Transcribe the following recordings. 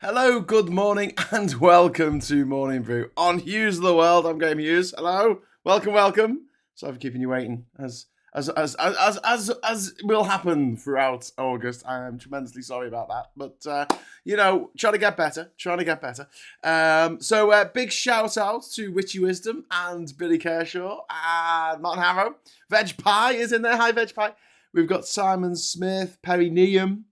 Hello, good morning, and welcome to Morning Brew on Hughes of the World. I'm Graham Hughes. Hello, welcome. Sorry for keeping you waiting, as will happen throughout August. I am tremendously sorry about that, but trying to get better. Big shout out to Witchy Wisdom and Billy Kershaw and Martin Harrow. Veg Pie is in there. Hi, Veg Pie. We've got Simon Smith, Perry Neum.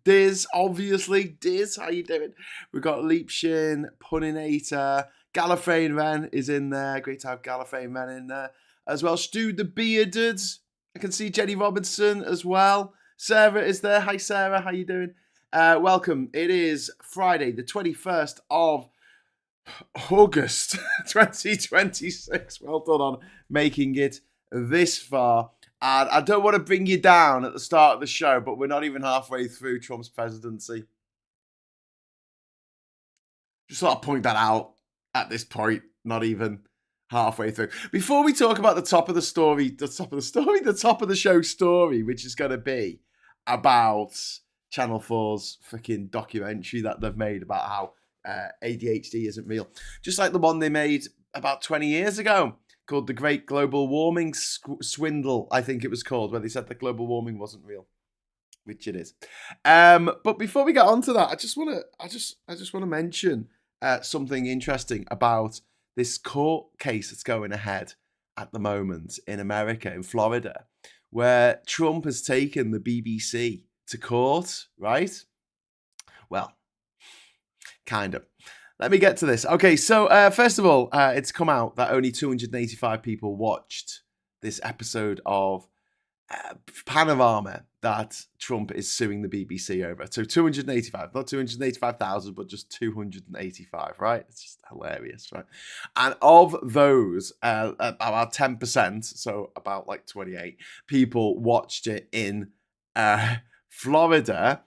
Diz, obviously. Diz, how you doing? We've got Leapshin, Punninator, Gallifreyan Ren is in there. Great to have Gallifreyan Ren in there as well. Stu the Bearded. I can see Jenny Robinson as well. Sarah is there. Hi, Sarah. How you doing? Welcome. It is Friday, the 21st of August, 2026. Well done on making it this far. And I don't want to bring you down at the start of the show, but we're not even halfway through Trump's presidency. Just thought I'd point that out at this point, not even halfway through. Before we talk about the top of the show story, which is going to be about Channel 4's freaking documentary that they've made about how ADHD isn't real. Just like the one they made about 20 years ago, called The Great Global Warming Swindle, I think it was called, where they said that global warming wasn't real, which it is. But before we get on to that, I just want to mention something interesting about this court case that's going ahead at the moment in America, in Florida, where Trump has taken the BBC to court, right? Well, kind of. Let me get to this. Okay, so first of all, it's come out that only 285 people watched this episode of Panorama that Trump is suing the BBC over. So 285, not 285,000, but just 285, right? It's just hilarious, right? And of those, about 10%, so about like 28 people watched it in Florida.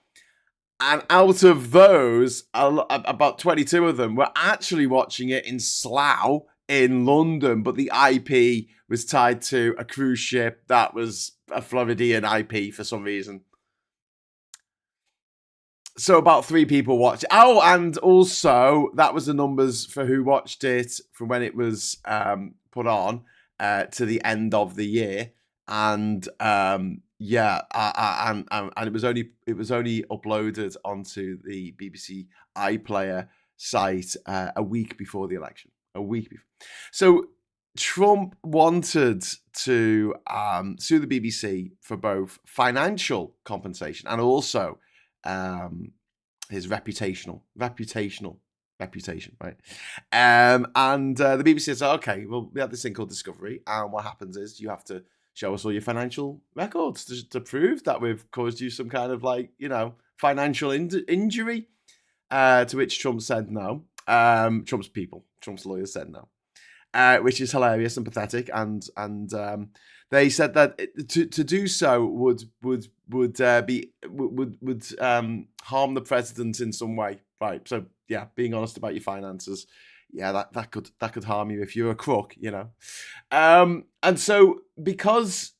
And out of those, about 22 of them were actually watching it in Slough in London, but the IP was tied to a cruise ship that was a Floridian IP for some reason. So about 3 people watched it. Oh, and also that was the numbers for who watched it from when it was put on to the end of the year. And and it was only uploaded onto the BBC iPlayer site a week before the election. A week before. So Trump wanted to sue the BBC for both financial compensation and also his reputation, right? And the BBC said, okay, well, we have this thing called Discovery, and what happens is you have to show us all your financial records to prove that we've caused you some kind of financial injury. To which Trump said no. Trump's lawyers said no, which is hilarious and pathetic. And they said that to do so would harm the president in some way, right? So yeah, being honest about your finances. Yeah, that could harm you if you're a crook, And so because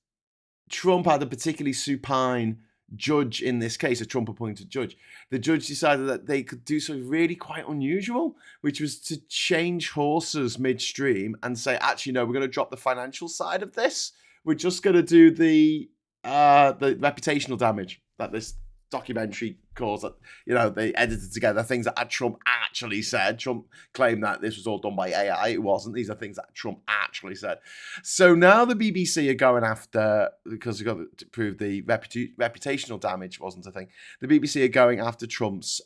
Trump had a particularly supine judge in this case, a Trump-appointed judge, the judge decided that they could do something really quite unusual, which was to change horses midstream and say, actually, no, we're going to drop the financial side of this. We're just going to do the reputational damage that this documentary caused, that they edited together things that Trump actually said. Trump claimed that this was all done by AI. It wasn't. These are things that Trump actually said. So now the BBC are going after, because they've got to prove the reputational damage wasn't a thing. The BBC are going after Trump's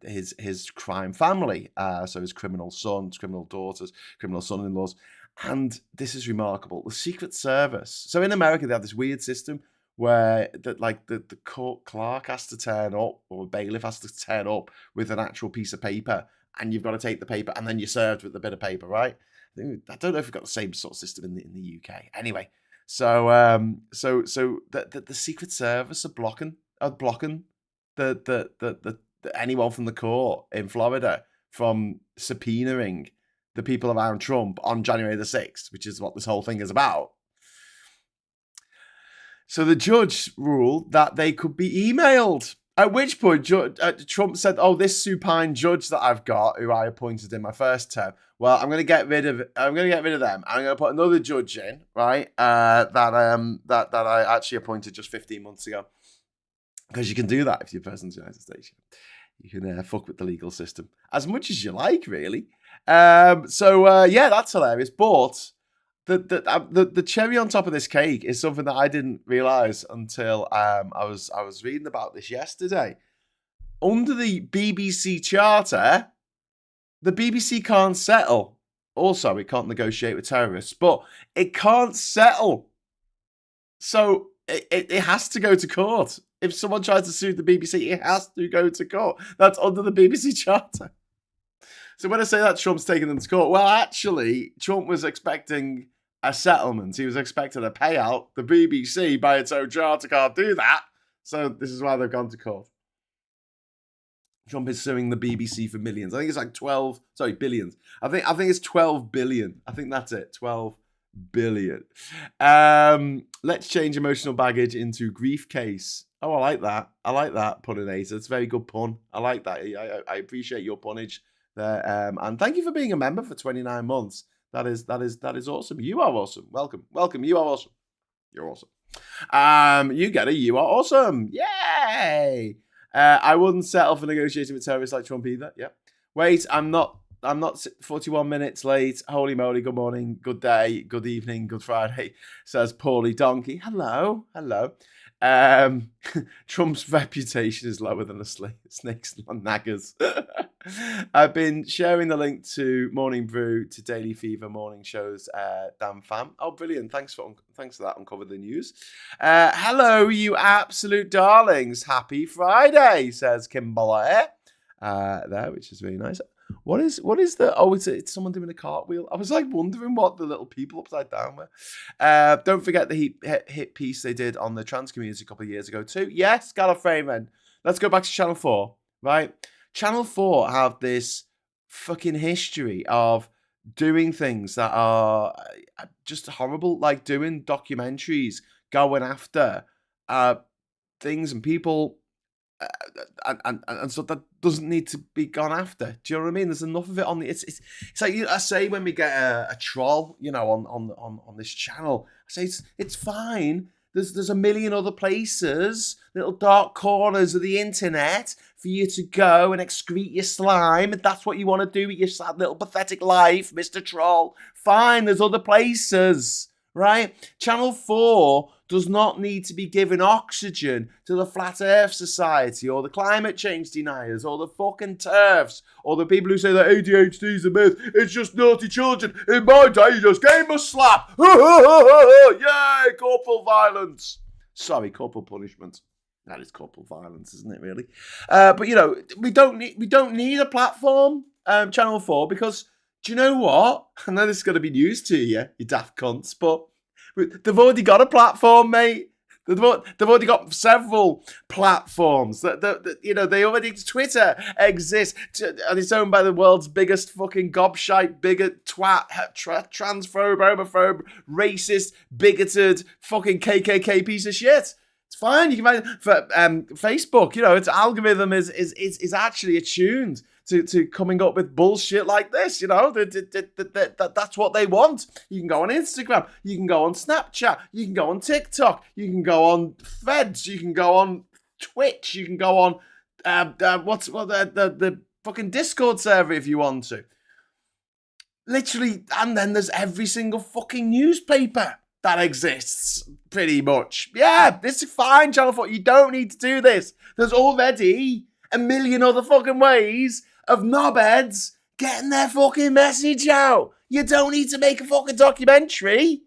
his crime family, so his criminal sons, criminal daughters, criminal son-in-laws. And this is remarkable. The Secret Service. So in America, they have this weird system where the court clerk has to turn up, or bailiff has to turn up with an actual piece of paper, and you've got to take the paper, and then you're served with the bit of paper, right? I don't know if we've got the same sort of system in the UK. Anyway, so the Secret Service are blocking the anyone from the court in Florida from subpoenaing the people around Trump on January the 6th, which is what this whole thing is about. So the judge ruled that they could be emailed. At which point, Trump said, "Oh, this supine judge that I've got, who I appointed in my first term, well, I'm going to get rid of them. I'm going to put another judge in, right? That I actually appointed just 15 months ago, because you can do that if you're president of the United States. You can fuck with the legal system as much as you like, really. Yeah, that's hilarious. But the cherry on top of this cake is something that I didn't realize until I was reading about this yesterday. Under the BBC Charter, the BBC can't settle. Also, it can't negotiate with terrorists, but it can't settle. So it has to go to court. If someone tries to sue the BBC, it has to go to court. That's under the BBC Charter. So when I say that Trump's taking them to court, well, actually, Trump was expecting a settlement. He was expecting a payout. The BBC, by its own charter, can't do that. So this is why they've gone to court. Trump is suing the BBC for millions. I think it's like billions. I think it's 12 billion. I think that's it. 12 billion. Let's change emotional baggage into grief case. Oh, I like that. I like that, puninator. It's a very good pun. I like that. I appreciate your punnage there. And thank you for being a member for 29 months. That is awesome. You are awesome. Welcome. You are awesome. You're awesome. You get a you are awesome. Yay! I wouldn't settle for negotiating with terrorists like Trump either. Yeah. Wait, I'm not 41 minutes late. Holy moly, good morning, good day, good evening, good Friday, says Paulie Donkey. Hello. Trump's reputation is lower than a snake's naggers. I've been sharing the link to Morning Brew to Daily Fever morning shows. Damn fam. Oh, brilliant! Thanks for that. Uncover the news. Hello, you absolute darlings. Happy Friday, says Kimberly. There, which is really nice. What is the? Oh, it's someone doing a cartwheel. I was like wondering what the little people upside down were. Don't forget the hit piece they did on the trans community a couple of years ago too. Yes, Gallifreyman. Let's go back to Channel 4, right? Channel 4 have this fucking history of doing things that are just horrible, like doing documentaries, going after things and people. And so that doesn't need to be gone after. Do you know what I mean? There's enough of it on the. It's like I say when we get a troll, on this channel. I say it's fine. There's a million other places, little dark corners of the internet for you to go and excrete your slime. If that's what you want to do with your sad little pathetic life, Mr. Troll. Fine, there's other places, right? Channel 4 does not need to be giving oxygen to the Flat Earth Society or the climate change deniers or the fucking TERFs or the people who say that ADHD is a myth. It's just naughty children. In my day, you just gave them a slap. Yay, corporal violence. Sorry, corporal punishment. That is corporal violence, isn't it, really? But, we don't need a platform, Channel 4, because do you know what? I know this is going to be news to you daft cunts, but they've already got a platform, mate. They've already got several platforms. They already. Twitter exists, and it's owned by the world's biggest fucking gobshite, bigot, twat, transphobe, homophobe, racist, bigoted, fucking KKK piece of shit. It's fine. You can find for Facebook. Its algorithm is actually attuned to coming up with bullshit like this. That's what they want. You can go on Instagram. You can go on Snapchat. You can go on TikTok. You can go on Threads. You can go on Twitch. You can go on the fucking Discord server if you want to. Literally, and then there's every single fucking newspaper that exists, pretty much. Yeah, this is fine, Channel 4. You don't need to do this. There's already a million other fucking ways of knobheads getting their fucking message out. You don't need to make a fucking documentary,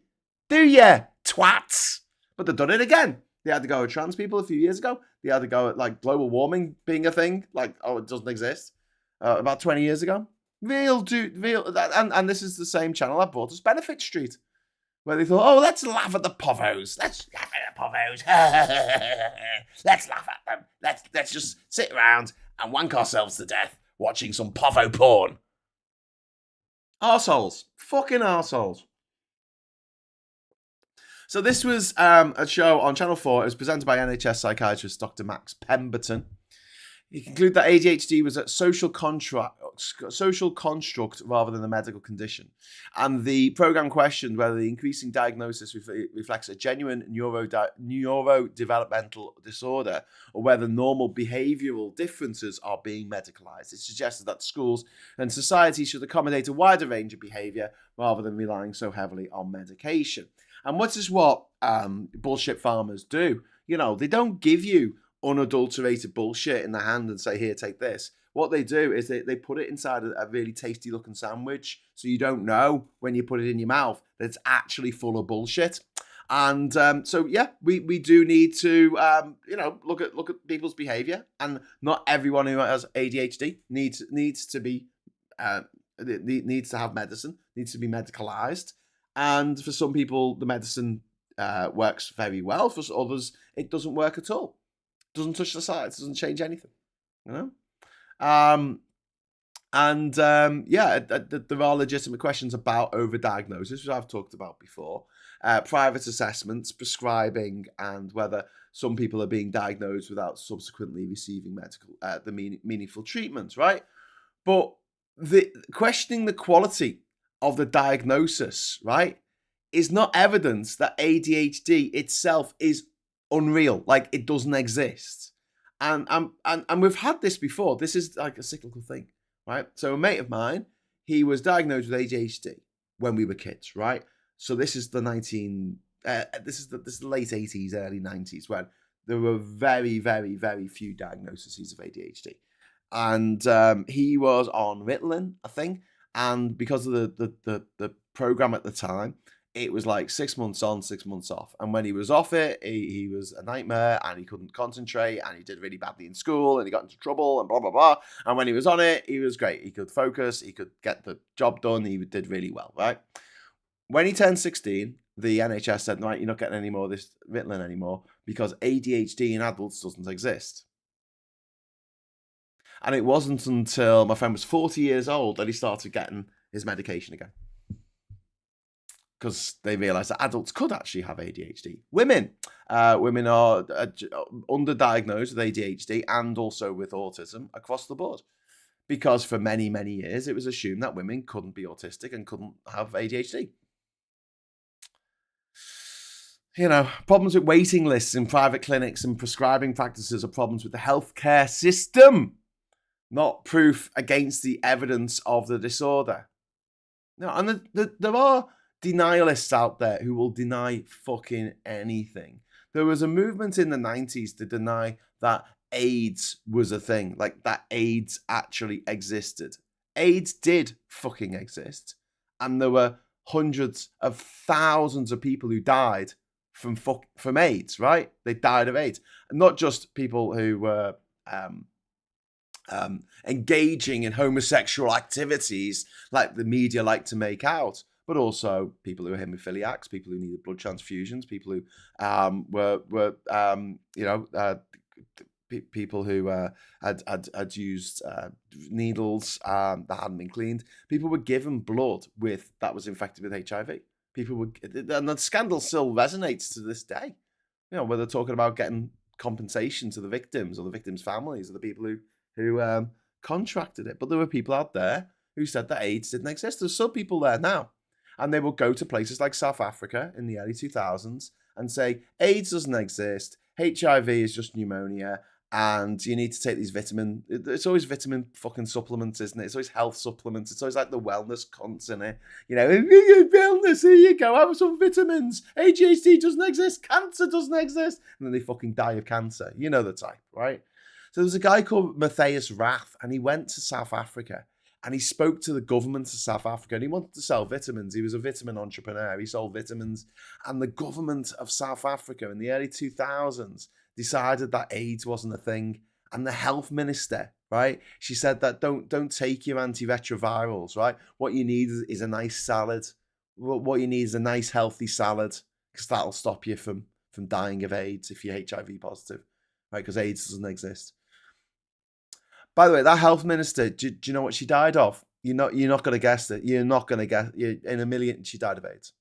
do you, twats? But they've done it again. They had to go with trans people a few years ago. They had to go at, global warming being a thing. It doesn't exist. About 20 years ago. And this is the same channel that brought us Benefit Street, where they thought, let's laugh at the povos. Let's laugh at the povos. Let's laugh at them. Let's just sit around and wank ourselves to death watching some povo porn. Arseholes. Fucking arseholes. So this was a show on Channel 4. It was presented by NHS psychiatrist Dr. Max Pemberton. He concluded that ADHD was a social construct rather than a medical condition. And the program questioned whether the increasing diagnosis reflects a genuine neurodevelopmental disorder or whether normal behavioral differences are being medicalized. It suggested that schools and society should accommodate a wider range of behavior rather than relying so heavily on medication. And what is what bullshit farmers do? You know, they don't give you unadulterated bullshit in the hand and say, here, take this. What they do is they put it inside a really tasty looking sandwich, so you don't know when you put it in your mouth that it's actually full of bullshit. And so yeah, we do need to look at people's behavior, and not everyone who has ADHD needs to have medicine, needs to be medicalized. And for some people, the medicine works very well. For others, it doesn't work at all. Doesn't touch the sides, doesn't change anything, you know? There are legitimate questions about overdiagnosis, which I've talked about before. Private assessments, prescribing, and whether some people are being diagnosed without subsequently receiving meaningful treatment, right? But questioning the quality of the diagnosis, right, is not evidence that ADHD itself is unreal, like it doesn't exist. And we've had this before. This is like a cyclical thing, right? So a mate of mine, he was diagnosed with ADHD when we were kids, right? So this is the late 80s, early 90s, when there were very, very, very few diagnoses of ADHD. And he was on Ritalin, I think, and because of the program at the time, it was like 6 months on, 6 months off. And when he was off it, he was a nightmare, and he couldn't concentrate, and he did really badly in school, and he got into trouble, and blah, blah, blah. And when he was on it, he was great. He could focus, he could get the job done, he did really well, right? When he turned 16, the NHS said, right, you're not getting any more of this Ritalin anymore because ADHD in adults doesn't exist. And it wasn't until my friend was 40 years old that he started getting his medication again, because they realised that adults could actually have ADHD. Women are underdiagnosed with ADHD and also with autism across the board, because for many, many years it was assumed that women couldn't be autistic and couldn't have ADHD. You know, problems with waiting lists in private clinics and prescribing practices are problems with the healthcare system, not proof against the evidence of the disorder. No, and there are denialists out there who will deny fucking anything. There was a movement in the 90s to deny that AIDS was a thing, like that AIDS actually existed. AIDS did fucking exist, and there were hundreds of thousands of people who died from AIDS, right? They died of AIDS. And not just people who were engaging in homosexual activities like the media like to make out, but also people who are hemophiliacs, people who needed blood transfusions, people who people who had used needles that hadn't been cleaned. People were given blood that was infected with HIV. And the scandal still resonates to this day. You know, where they're talking about getting compensation to the victims or the victims' families or the people who contracted it. But there were people out there who said that AIDS didn't exist. There's some people there now. And they will go to places like South Africa in the early 2000s and say, AIDS doesn't exist, HIV is just pneumonia, and you need to take these it's always vitamin fucking supplements, isn't it? It's always health supplements. It's always like the wellness cunts, isn't it? You know, wellness, here you go, have some vitamins. ADHD doesn't exist, cancer doesn't exist. And then they fucking die of cancer. You know the type, right? So there's a guy called Matthias Rath, and he went to South Africa. And he spoke to the government of South Africa, and he wanted to sell vitamins. He was a vitamin entrepreneur. He sold vitamins. And the government of South Africa in the early 2000s decided that AIDS wasn't a thing. And the health minister, right, she said that don't take your antiretrovirals, right? What you need is a nice salad. What you need is a nice healthy salad, because that'll stop you from dying of AIDS if you're HIV positive, right? Because AIDS doesn't exist. By the way, that health minister, do you know what she died of? You're not going to guess it. You're not going to guess. In a million, she died of AIDS.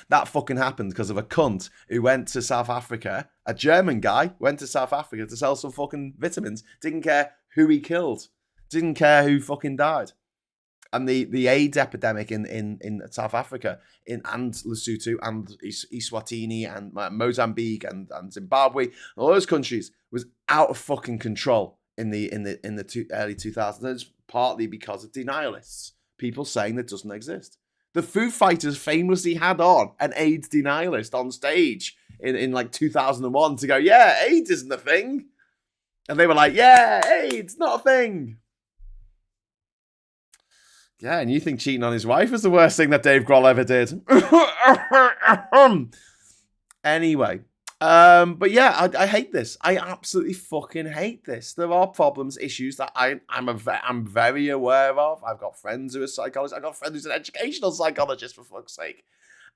That fucking happened because of a cunt who went to South Africa, a German guy went to South Africa to sell some fucking vitamins, didn't care who he killed, didn't care who fucking died. And the AIDS epidemic in South Africa, and Lesotho and Eswatini and Mozambique and Zimbabwe, all those countries was out of fucking control in the early 2000s. And it's partly because of denialists, people saying that doesn't exist. The Foo Fighters famously had on an AIDS denialist on stage in like 2001 to go, yeah, AIDS isn't a thing. And they were like, yeah, AIDS, not a thing. Yeah, and you think cheating on his wife was the worst thing that Dave Grohl ever did. Anyway, but yeah, I hate this. I absolutely fucking hate this. There are problems, issues that I'm very aware of. I've got friends who are psychologists. I've got a friend who's an educational psychologist, for fuck's sake.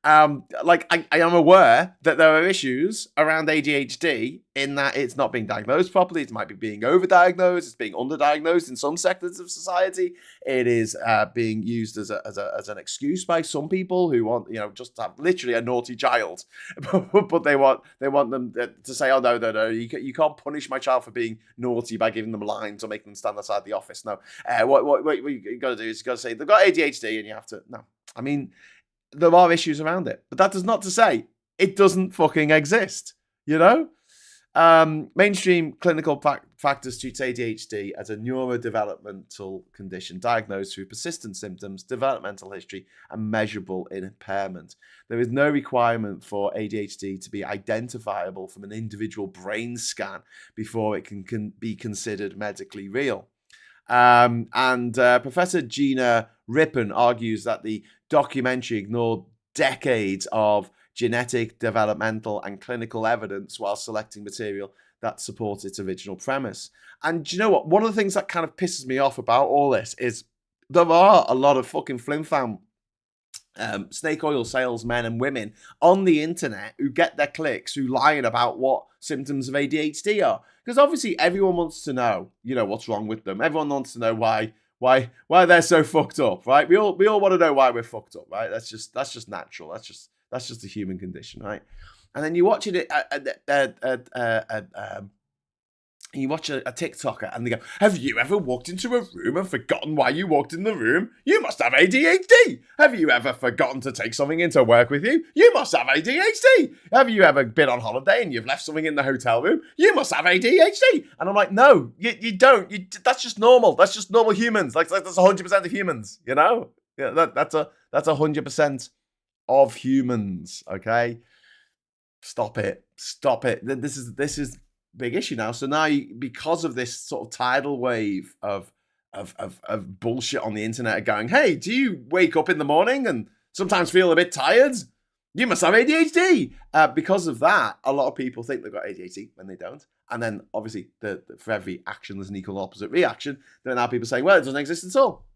Like I am aware that there are issues around ADHD in that it's not being diagnosed properly. It might be being overdiagnosed. It's being underdiagnosed in some sectors of society. It is being used as an excuse by some people who want, just to have literally a naughty child, but they want them to say, oh no, you can't punish my child for being naughty by giving them lines or making them stand outside the office. No, what you got to do is you got to say they've got ADHD and you have to. No, I mean, there are issues around it, but that does not to say it doesn't fucking exist, Mainstream clinical practice treats ADHD as a neurodevelopmental condition diagnosed through persistent symptoms, developmental history, and measurable impairment. There is no requirement for ADHD to be identifiable from an individual brain scan before it can be considered medically real. Professor Gina Rippon argues that the documentary ignored decades of genetic, developmental, and clinical evidence while selecting material that supports its original premise. And do you know what? One of the things that kind of pisses me off about all this is there are a lot of fucking flim-flam snake oil salesmen and women on the internet who get their clicks, who lying about what symptoms of ADHD are. Because obviously everyone wants to know, what's wrong with them. Everyone wants to know why they're so fucked up, right? We all want to know why we're fucked up, right? That's just natural. That's just a human condition, right? And then you watch it you watch a TikToker and they go, have you ever walked into a room and forgotten why you walked in the room? You must have ADHD. Have you ever forgotten to take something into work with you? You must have ADHD. Have you ever been on holiday and you've left something in the hotel room? You must have ADHD. And I'm like, no, you don't. That's just normal. That's just normal humans. Like that's 100% of humans, Yeah, that's 100% of humans, okay? Stop it. This is big issue now. So now, because of this sort of tidal wave of bullshit on the internet going, hey, do you wake up in the morning and sometimes feel a bit tired? You must have ADHD. Because of that, a lot of people think they've got ADHD when they don't. And then obviously for every action, there's an equal opposite reaction. There are now people saying, well, it doesn't exist at all.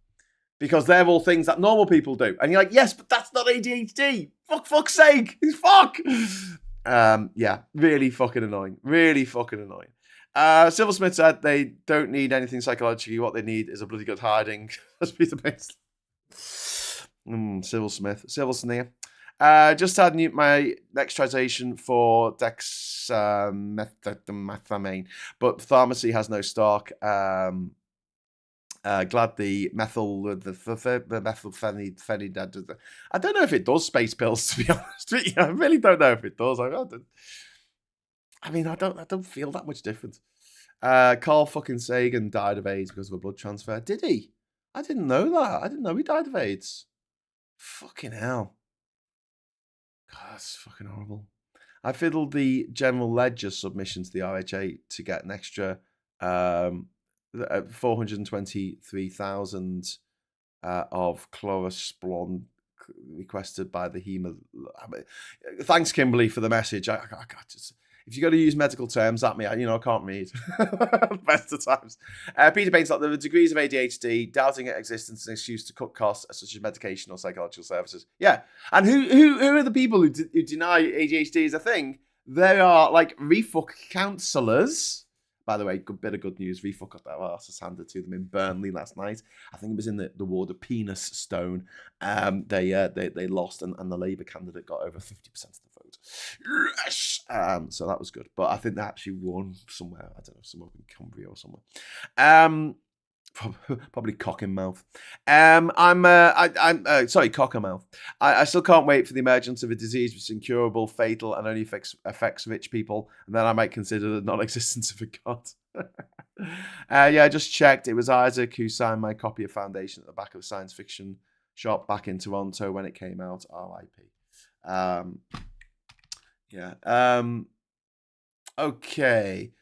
Because they're all things that normal people do. And you're like, yes, but that's not ADHD. Fuck's sake. Fuck. Yeah, really fucking annoying. Really fucking annoying. Silversmith said they don't need anything psychologically. What they need is a bloody good hiding. That's Peter Pace. Silversmith. Just had my next translation for dexmethamphetamine, but pharmacy has no stock. Glad the methylphenidate. I don't know if it does space pills, to be honest. I really don't know if it does. I don't feel that much difference. Carl fucking Sagan died of AIDS because of a blood transfer. Did he? I didn't know that. I didn't know he died of AIDS. Fucking hell. God, that's fucking horrible. I fiddled the general ledger submission to the RHA to get an extra 423,000 of chlorosplan requested by the Thanks, Kimberly, for the message. I just, if you got to use medical terms at me, I can't read. Best of times. Peter Payne's like, there are degrees of ADHD, doubting its existence an excuse to cut costs such as medication or psychological services. Yeah, and who are the people who deny ADHD is a thing? They are like refuck counsellors. by the way, good bit of good news. VFUC got their arses handed to them in Burnley last night. I think it was in the ward of Penis Stone. They lost, and the Labour candidate got over 50% of the vote. Yes! So that was good. But I think they actually won somewhere. I don't know, somewhere in Cumbria or somewhere. Probably Cockenmouth. Sorry, Cockermouth. I still can't wait for the emergence of a disease which is incurable, fatal, and only affects rich people, and then I might consider the non-existence of a god. Yeah, I just checked. It was Isaac who signed my copy of Foundation at the back of a science fiction shop back in Toronto when it came out. R.I.P. Okay.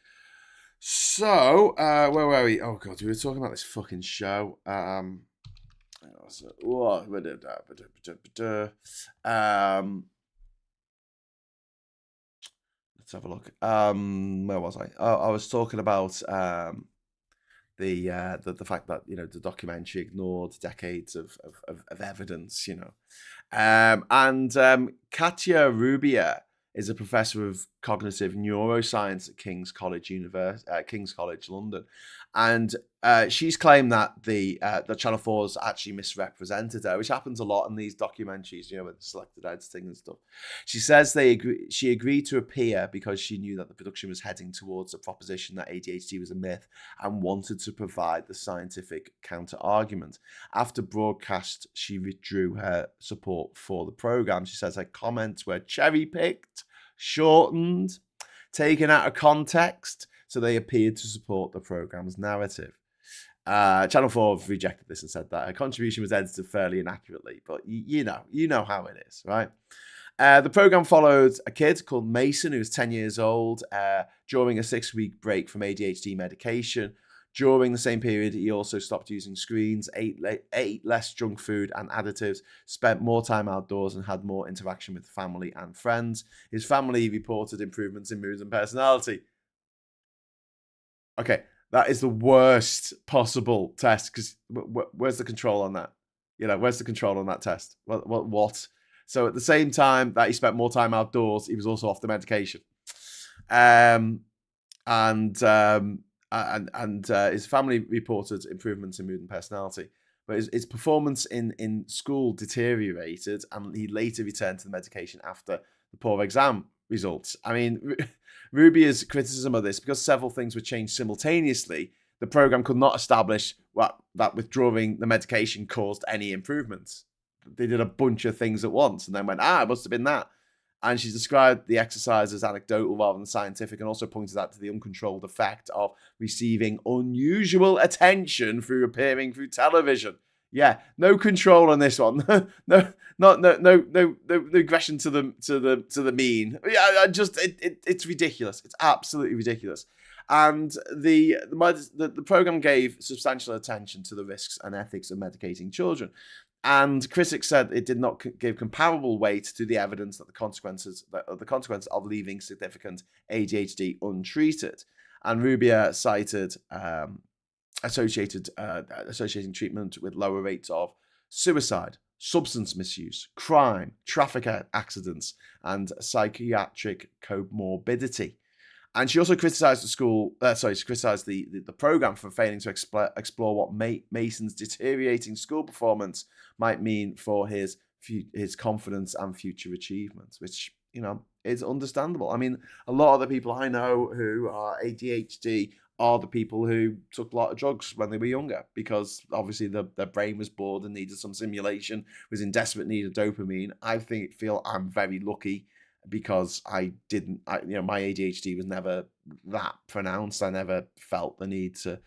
So, where were we? Oh god, we were talking about this fucking show. Let's have a look. Where was I? Oh, I was talking about the fact that the documentary ignored decades of evidence. And Katia Rubia is a professor of cognitive neuroscience at King's College London, and she's claimed that the Channel 4's actually misrepresented her, which happens a lot in these documentaries, with the selected editing and stuff. She says she agreed to appear because she knew that the production was heading towards the proposition that ADHD was a myth and wanted to provide the scientific counter-argument. After broadcast, she withdrew her support for the programme. She says her comments were cherry-picked, shortened, taken out of context, so they appeared to support the programme's narrative. Channel 4 have rejected this and said that her contribution was edited fairly inaccurately, but you know how it is, right? The programme followed a kid called Mason, who was 10 years old, during a 6-week break from ADHD medication. During the same period, he also stopped using screens, ate less junk food and additives, spent more time outdoors, and had more interaction with family and friends. His family reported improvements in mood and personality. Okay, that is the worst possible test, because where's the control on that? Where's the control on that test? What? So at the same time that he spent more time outdoors, he was also off the medication. And his family reported improvements in mood and personality, but his performance in school deteriorated, and he later returned to the medication after the poor exam results. I mean, Rubia's criticism of this, because several things were changed simultaneously, the program could not establish that withdrawing the medication caused any improvements. They did a bunch of things at once and then went, it must have been that. And she's described the exercise as anecdotal rather than scientific, and also pointed out to the uncontrolled effect of receiving unusual attention through appearing through television. Yeah, no control on this one. no aggression to the mean. Yeah, it's ridiculous. It's absolutely ridiculous. And the program gave substantial attention to the risks and ethics of medicating children. And critics said it did not give comparable weight to the evidence that the consequences of leaving significant ADHD untreated. And Rubia cited associating treatment with lower rates of suicide, substance misuse, crime, traffic accidents, and psychiatric comorbidity. And she also criticised the program for failing to explore what Mason's deteriorating school performance might mean for his confidence and future achievements, which is understandable. I mean, a lot of the people I know who are ADHD are the people who took a lot of drugs when they were younger, because obviously their brain was bored and needed some stimulation, was in desperate need of dopamine. I feel I'm very lucky, because my ADHD was never that pronounced. I never felt the need to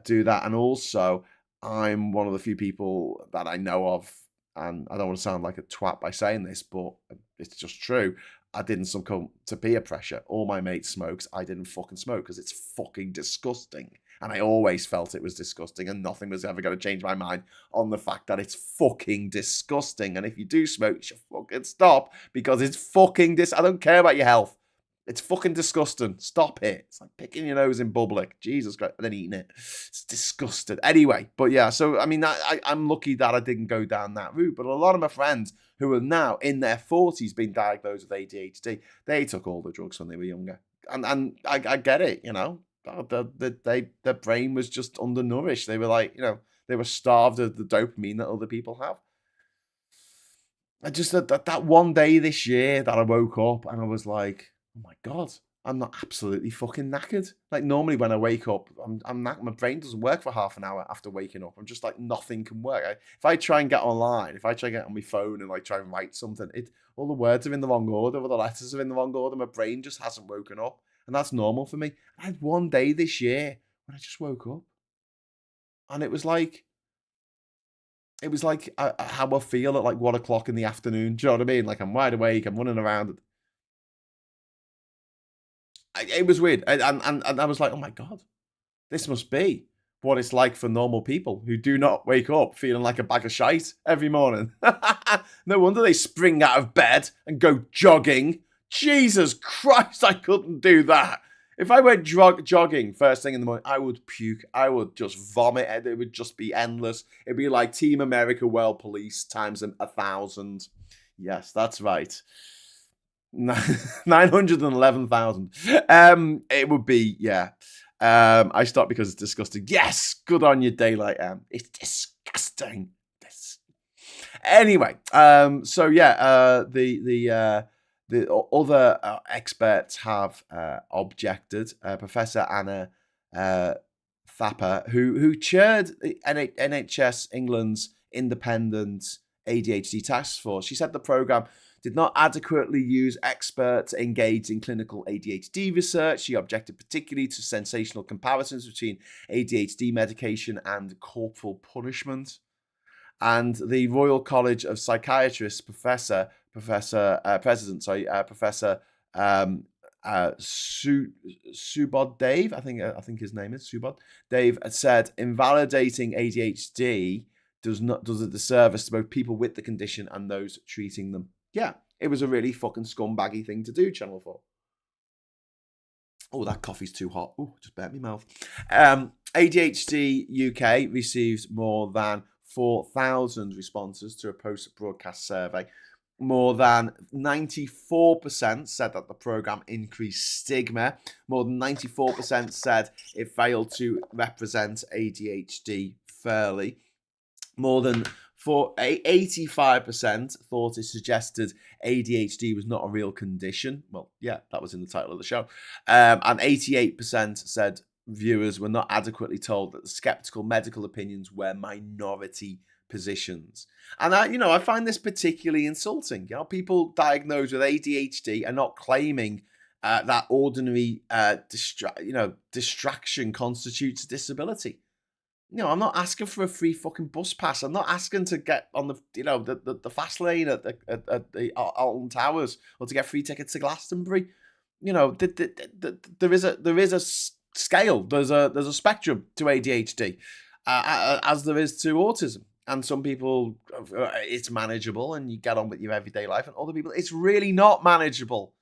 do that. And also, I'm one of the few people that I know of, and I don't want to sound like a twat by saying this, but it's just true, I didn't succumb to peer pressure. All my mates smoked. I didn't fucking smoke because it's fucking disgusting. And I always felt it was disgusting, and nothing was ever going to change my mind on the fact that it's fucking disgusting. And if you do smoke, you should fucking stop, because it's fucking I don't care about your health. It's fucking disgusting. Stop it. It's like picking your nose in public. Jesus Christ. And then eating it. It's disgusting. Anyway, but yeah, so I mean, I'm lucky that I didn't go down that route. But a lot of my friends who are now in their 40s being diagnosed with ADHD, they took all the drugs when they were younger. And I get it, their brain was just undernourished. They were like, they were starved of the dopamine that other people have. I just that one day this year that I woke up and I was like, oh my God, I'm not absolutely fucking knackered. Like normally when I wake up, I'm knackered. My brain doesn't work for half an hour after waking up. I'm just like, nothing can work. If I try and get online, if I try and get on my phone and like try and write something, all the words are in the wrong order, all the letters are in the wrong order. My brain just hasn't woken up. And that's normal for me. I had one day this year when I just woke up. And it was like how I feel at like 1 o'clock in the afternoon. Do you know what I mean? Like I'm wide awake, I'm running around. It was weird. And I was like, oh my God, this must be what it's like for normal people who do not wake up feeling like a bag of shite every morning. No wonder they spring out of bed and go jogging. Jesus Christ, I couldn't do that. If I went jogging first thing in the morning, I would puke. I would just vomit. It would just be endless. It'd be like Team America World Police times 1,000. Yes, that's right. 911,000. It would be, yeah. I stop because it's disgusting. Yes, good on you, Daylight M. It's disgusting. Anyway, so yeah, the other experts have objected. Professor Anna Thapar, who chaired the NHS England's independent ADHD task force, she said the programme did not adequately use experts engaged in clinical ADHD research. She objected particularly to sensational comparisons between ADHD medication and corporal punishment. And the Royal College of Psychiatrists Professor Subodh Dave, I think his name is Subodh Dave, said invalidating ADHD does a disservice to both people with the condition and those treating them. Yeah, it was a really fucking scumbaggy thing to do, Channel 4. Oh, that coffee's too hot. Oh, just burnt my mouth. ADHD UK received more than 4,000 responses to a post-broadcast survey. More than 94% said that the programme increased stigma. More than 94% said it failed to represent ADHD fairly. More than 85% thought it suggested ADHD was not a real condition. Well, yeah, that was in the title of the show. And 88% said viewers were not adequately told that the skeptical medical opinions were minority positions. And I find this particularly insulting. People diagnosed with ADHD are not claiming that ordinary distraction constitutes a disability. I'm not asking for a free fucking bus pass. I'm not asking to get on the fast lane at the Alton Towers or to get free tickets to Glastonbury. There is a scale. There's a spectrum to ADHD, as there is to autism. And some people, it's manageable and you get on with your everyday life. And other people, it's really not manageable.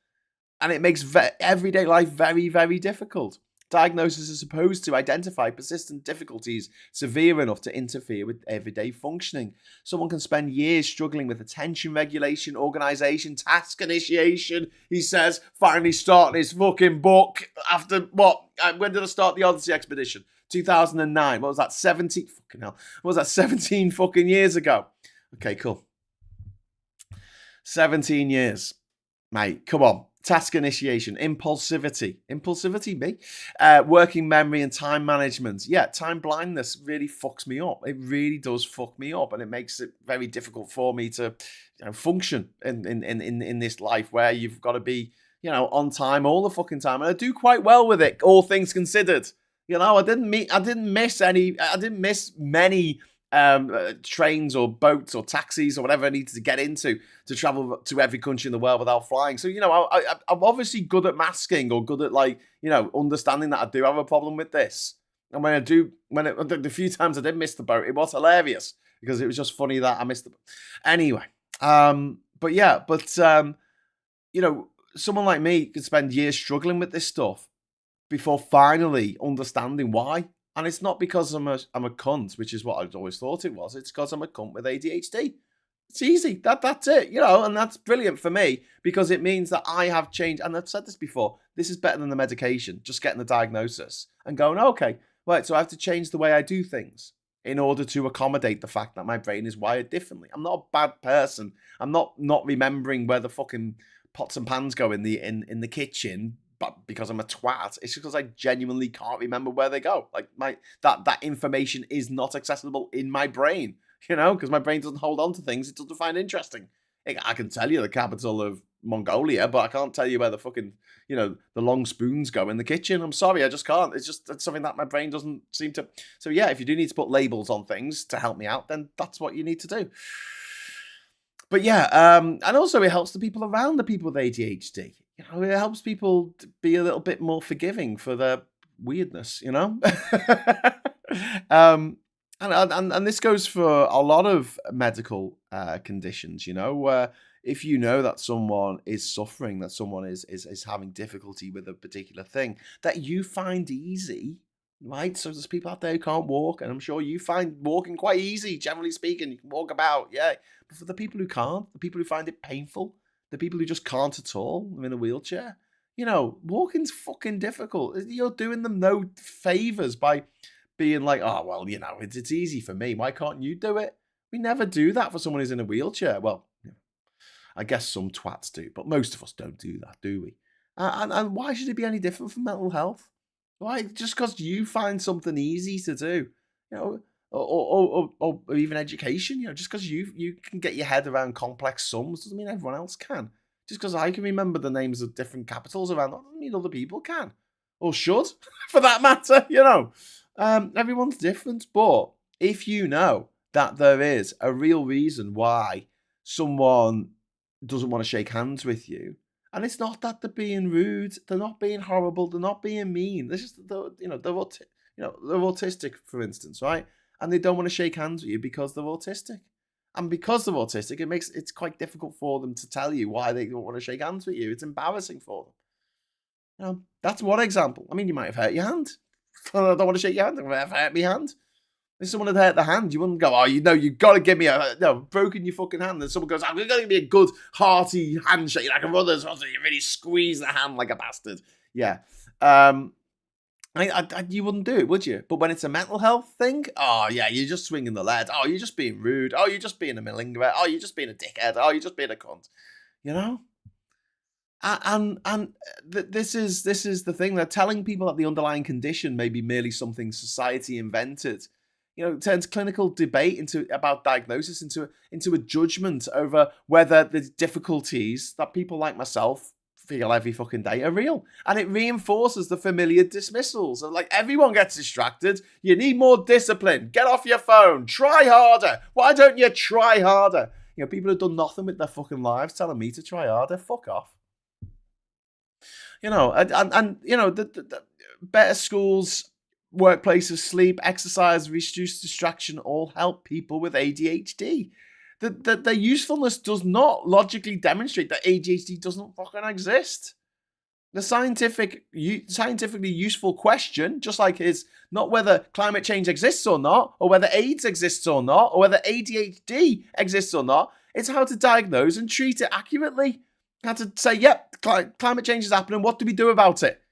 And it makes everyday life very, very difficult. Diagnosis is supposed to identify persistent difficulties severe enough to interfere with everyday functioning. Someone can spend years struggling with attention regulation, organisation, task initiation. He says, finally starting his fucking book after what? When did I start the Odyssey expedition? 2009. What was that? 17? Fucking hell. What was that? 17 fucking years ago. Okay, cool. 17 years. Mate, come on. Task initiation, impulsivity, me, working memory and time management. Yeah, time blindness really fucks me up. It really does fuck me up, and it makes it very difficult for me to, function in this life where you've got to be, on time all the fucking time. And I do quite well with it, all things considered. I didn't miss many trains or boats or taxis or whatever I needed to get into to travel to every country in the world without flying. So, I'm obviously good at masking or good at understanding that I do have a problem with this. And the few times I did miss the boat, it was hilarious because it was just funny that I missed the boat. Anyway, someone like me could spend years struggling with this stuff before finally understanding why. And it's not because I'm a cunt, which is what I've always thought it was. It's because I'm a cunt with ADHD. It's easy. That's it, you know, and that's brilliant for me because it means that I have changed. And I've said this before. This is better than the medication. Just getting the diagnosis and going, okay, right. So I have to change the way I do things in order to accommodate the fact that my brain is wired differently. I'm not a bad person. I'm not remembering where the fucking pots and pans go in the kitchen, but because I'm a twat. It's just because I genuinely can't remember where they go. Like that information is not accessible in my brain. You know, because my brain doesn't hold on to things it doesn't find interesting. I can tell you the capital of Mongolia, but I can't tell you where the fucking, you know, the long spoons go in the kitchen. I'm sorry, I just can't. It's something that my brain doesn't seem to. So yeah, if you do need to put labels on things to help me out, then that's what you need to do. But yeah, and also it helps the people around the people with ADHD. You know, it helps people to be a little bit more forgiving for their weirdness. You know. um, and this goes for a lot of medical conditions, you know, where if you know that someone is suffering, that someone is having difficulty with a particular thing that you find easy, right? So there's people out there who can't walk, and I'm sure you find walking quite easy, generally speaking. You can walk about, yeah. But for the people who can't, the people who find it painful, the people who just can't at all, they're in a wheelchair, you know, walking's fucking difficult. You're doing them no favors by being like, oh, well, you know, it's easy for me. Why can't you do it? We never do that for someone who's in a wheelchair. Well, I guess some twats do, but most of us don't do that, do we? And why should it be any different from mental health? Why? Just because you find something easy to do, you know, or even education, you know, just because you can get your head around complex sums doesn't mean everyone else can. Just because I can remember the names of different capitals around doesn't mean other people can. Or should, for that matter, you know. Everyone's different, but if you know that there is a real reason why someone doesn't want to shake hands with you, and it's not that they're being rude, they're not being horrible, they're not being mean. This is you know they're autistic, for instance, right? And they don't want to shake hands with you because they're autistic, and because they're autistic, it's quite difficult for them to tell you why they don't want to shake hands with you. It's embarrassing for them. That's one example. I mean, you might have hurt your hand. I don't want to shake your hand. I've hurt my hand. If someone had hurt the hand, you wouldn't go, oh, you know, you've got to give me broken your fucking hand. And someone goes, I'm going to give me a good, hearty handshake like a brother's. So you really squeeze the hand like a bastard. Yeah. You wouldn't do it, would you? But when it's a mental health thing, oh, yeah, you're just swinging the lead. Oh, you're just being rude. Oh, you're just being a malingerer. Oh, you're just being a dickhead. Oh, you're just being a cunt. You know? This is the thing. They're telling people that the underlying condition may be merely something society invented. You know, it turns clinical debate about diagnosis into a judgment over whether the difficulties that people like myself feel every fucking day are real, and it reinforces the familiar dismissals of like everyone gets distracted. You need more discipline. Get off your phone. Try harder. Why don't you try harder? You know, people who've done nothing with their fucking lives telling me to try harder. Fuck off. You know, and you know, the better schools, workplaces, sleep, exercise, reduced distraction all help people with ADHD. Their usefulness does not logically demonstrate that ADHD doesn't fucking exist. The scientifically useful question, just like is not whether climate change exists or not, or whether AIDS exists or not, or whether ADHD exists or not, it's how to diagnose and treat it accurately. How to say, yep, climate change is happening. What do we do about it?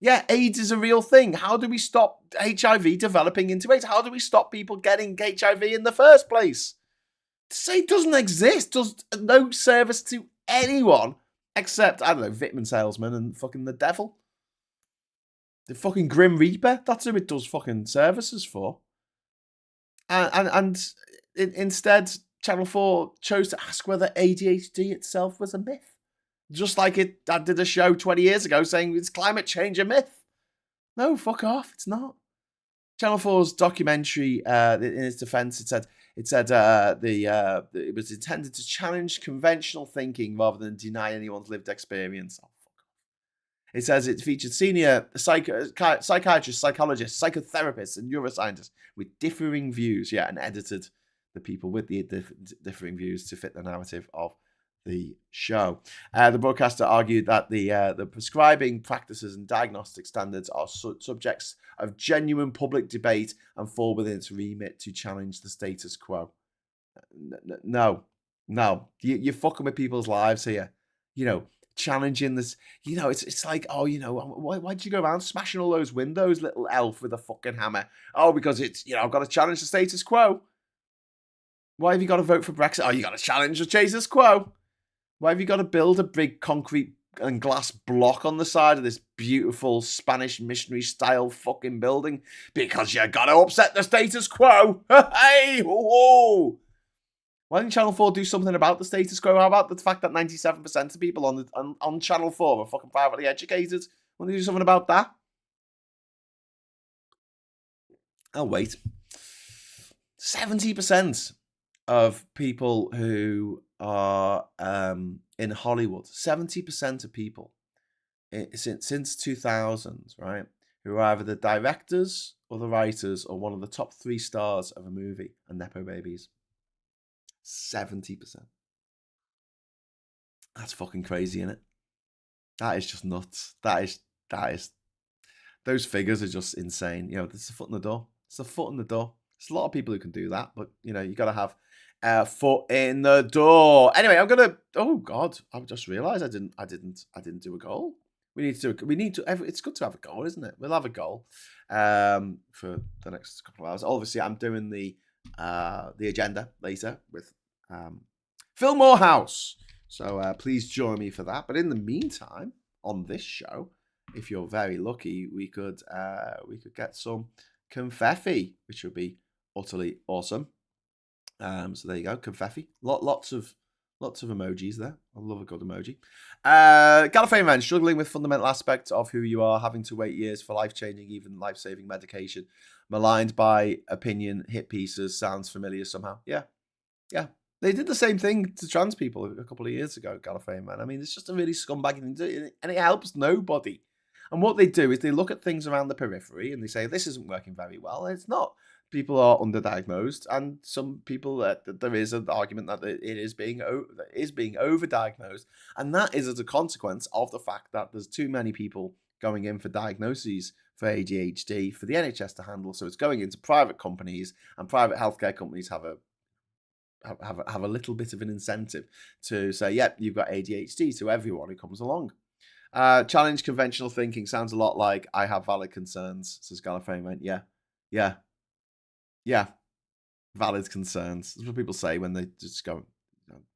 Yeah, AIDS is a real thing. How do we stop HIV developing into AIDS? How do we stop people getting HIV in the first place? To say it doesn't exist does no service to anyone except, I don't know, vitamin salesmen and fucking the devil. The fucking Grim Reaper. That's who it does fucking services for. And instead, Channel 4 chose to ask whether ADHD itself was a myth. Just like I did a show 20 years ago saying it's climate change a myth. No, fuck off. It's not. Channel 4's documentary, in its defense, it said it was intended to challenge conventional thinking rather than deny anyone's lived experience. Oh, fuck off. It says it featured senior psychiatrists, psychologists, psychotherapists, and neuroscientists with differing views. Yeah, and edited the people with the differing views to fit the narrative of the show. The broadcaster argued that the prescribing practices and diagnostic standards are subjects of genuine public debate and fall within its remit to challenge the status quo. No. No, you're fucking with people's lives here. You know, challenging this. You know, it's like, oh, you know, why'd you go around smashing all those windows, little elf with a fucking hammer? Oh, because it's, you know, I've got to challenge the status quo. Why have you got to vote for Brexit? Oh, you got to challenge the status quo. Why have you got to build a big concrete and glass block on the side of this beautiful Spanish missionary style fucking building? Because you got to upset the status quo. Hey, whoa. Why didn't Channel 4 do something about the status quo? How about the fact that 97% of people on Channel 4 are fucking privately educated? Why don't they do something about that? Oh, wait. 70% of people who are in Hollywood, 70% of people since 2000, right, who are either the directors or the writers or one of the top 3 stars of a movie are Nepo babies. 70%. That's fucking crazy, isn't it? That is just nuts. That is. Those figures are just insane. You know, there's a foot in the door. It's a foot in the door. There's a lot of people who can do that, but you know, you got to have a foot in the door. Anyway, I'm gonna. Oh God, I've just realised I didn't do a goal. We need to. It's good to have a goal, isn't it? We'll have a goal for the next couple of hours. Obviously, I'm doing the agenda later with Phil Morehouse. So please join me for that. But in the meantime, on this show, if you're very lucky, we could get some confetti, which would be utterly awesome. So there you go, confetti. Lots of emojis there. I love a good emoji. Gallifreyan man, struggling with fundamental aspects of who you are, having to wait years for life-changing, even life-saving medication, maligned by opinion hit pieces. Sounds familiar somehow. Yeah. They did the same thing to trans people a couple of years ago, Gallifreyan man. I mean, it's just a really scumbag thing to do, and it helps nobody. And what they do is they look at things around the periphery and they say, this isn't working very well. And it's not. People are underdiagnosed, and some people, there is an argument that it is being overdiagnosed. And that is as a consequence of the fact that there's too many people going in for diagnoses for ADHD for the NHS to handle. So it's going into private companies, and private healthcare companies have a little bit of an incentive to say, yep, you've got ADHD to everyone who comes along. Challenge conventional thinking sounds a lot like I have valid concerns, says Gallifreyan. Yeah. Valid concerns. That's what people say when they just go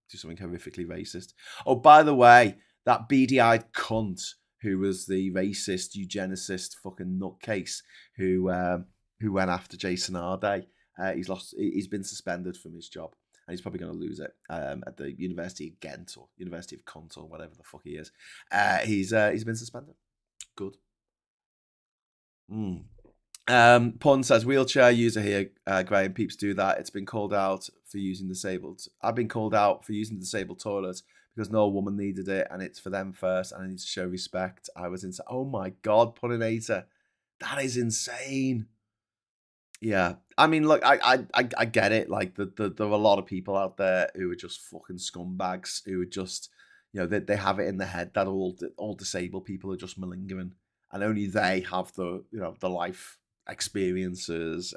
do something horrifically racist. Oh, by the way, that beady-eyed cunt who was the racist eugenicist fucking nutcase who went after Jason Arday, he's been suspended from his job. And he's probably going to lose it at the University of Ghent or University of Cunt or whatever the fuck he is. He's been suspended. Good. Pun says, wheelchair user here, Graham. Peeps do that. It's been called out for using disabled. I've been called out for using the disabled toilet because no woman needed it, and it's for them first, and I need to show respect. I was insane. Oh my God, puninator. That is insane. Yeah, I mean, look, I get it. Like, there are a lot of people out there who are just fucking scumbags who are just, you know, they have it in their head that all disabled people are just malingering, and only they have the, you know, the life experiences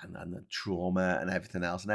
and the trauma and everything else, and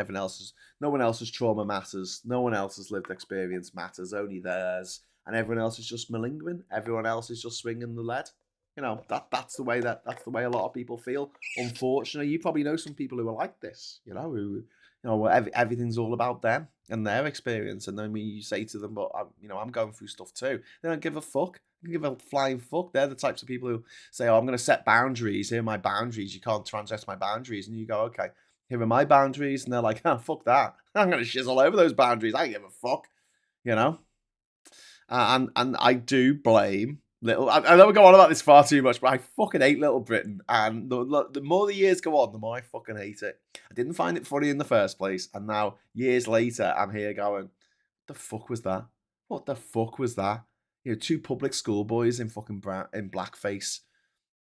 no one else's trauma matters, no one else's lived experience matters, only theirs, and everyone else is just malingering. Everyone else is just swinging the lead. You know, that's the way a lot of people feel. Unfortunately, you probably know some people who are like this. You know, who, you know, everything's all about them and their experience. And then when you say to them, "But I'm going through stuff too," they don't give a fuck. They give a flying fuck. They're the types of people who say, "Oh, I'm going to set boundaries. Here are my boundaries. You can't transgress my boundaries." And you go, "Okay, here are my boundaries." And they're like, "Oh, fuck that. I'm going to shiz all over those boundaries. I don't give a fuck." You know, and I do blame. I know we go on about this far too much, but I fucking hate Little Britain, and the more the years go on, the more I fucking hate it. I didn't find it funny in the first place, and now years later, I'm here going, "What the fuck was that? What the fuck was that?" You know, 2 public school boys in fucking in blackface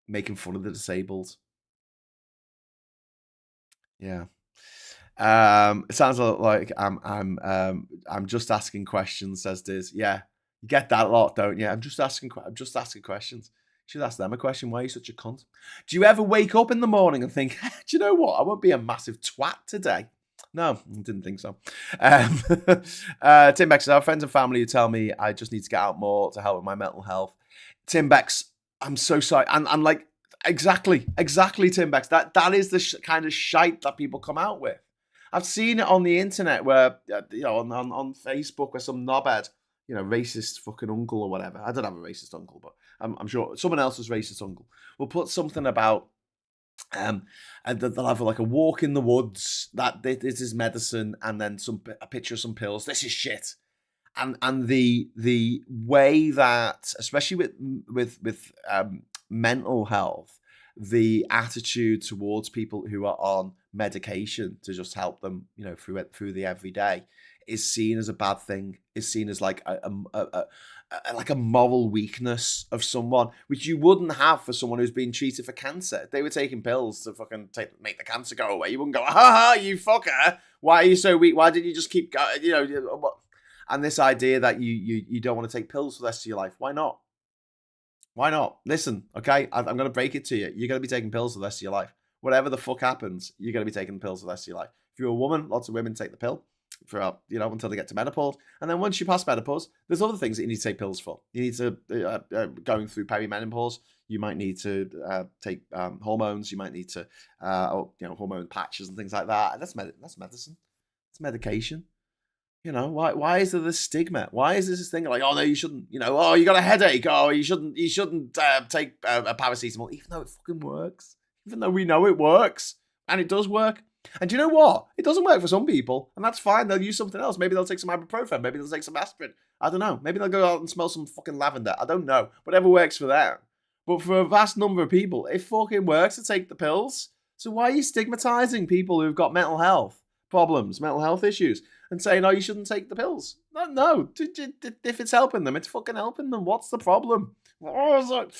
making fun of the disabled. Yeah. It sounds like I'm just asking questions, says Diz. Yeah. You get that a lot, don't you? I'm just asking questions. You should ask them a question. Why are you such a cunt? Do you ever wake up in the morning and think, do you know what? I won't be a massive twat today. No, I didn't think so. Tim Bex, I have friends and family who tell me I just need to get out more to help with my mental health. Tim Bex, I'm so sorry. And like, exactly, Tim Bex. That is the kind of shite that people come out with. I've seen it on the internet where, on Facebook where some knobhead, racist fucking uncle or whatever. I don't have a racist uncle, but I'm sure someone else's racist uncle will put something about, and they'll have like a walk in the woods. That this is medicine, and then a picture of some pills. This is shit. And the way that, especially with mental health, the attitude towards people who are on medication to just help them, through the everyday, is seen as a bad thing. Is seen as like a moral weakness of someone, which you wouldn't have for someone who's been treated for cancer. If they were taking pills to fucking make the cancer go away, you wouldn't go, ha ha, you fucker. Why are you so weak? Why didn't you just keep going? And this idea that you don't want to take pills for the rest of your life. Why not? Why not? Listen, okay, I'm going to break it to you. You're going to be taking pills for the rest of your life. Whatever the fuck happens, you're going to be taking pills for the rest of your life. If you're a woman, lots of women take the pill for, until they get to menopause. And then once you pass menopause, there's other things that you need to take pills for. You need to, going through perimenopause, you might need to take hormones. You might need to, hormone patches and things like that. That's medicine. It's medication. Why is there this stigma? Why is this thing like, oh no, you shouldn't, oh, you got a headache, oh, you shouldn't take a paracetamol, even though it fucking works, even though we know it works, and it does work. And do you know what? It doesn't work for some people, and that's fine. They'll use something else. Maybe they'll take some ibuprofen. Maybe they'll take some aspirin. I don't know. Maybe they'll go out and smell some fucking lavender. I don't know. Whatever works for them. But for a vast number of people, it fucking works to take the pills. So why are you stigmatizing people who've got mental health problems, mental health issues, and saying, oh, you shouldn't take the pills? No. If it's helping them, it's fucking helping them. What's the problem? But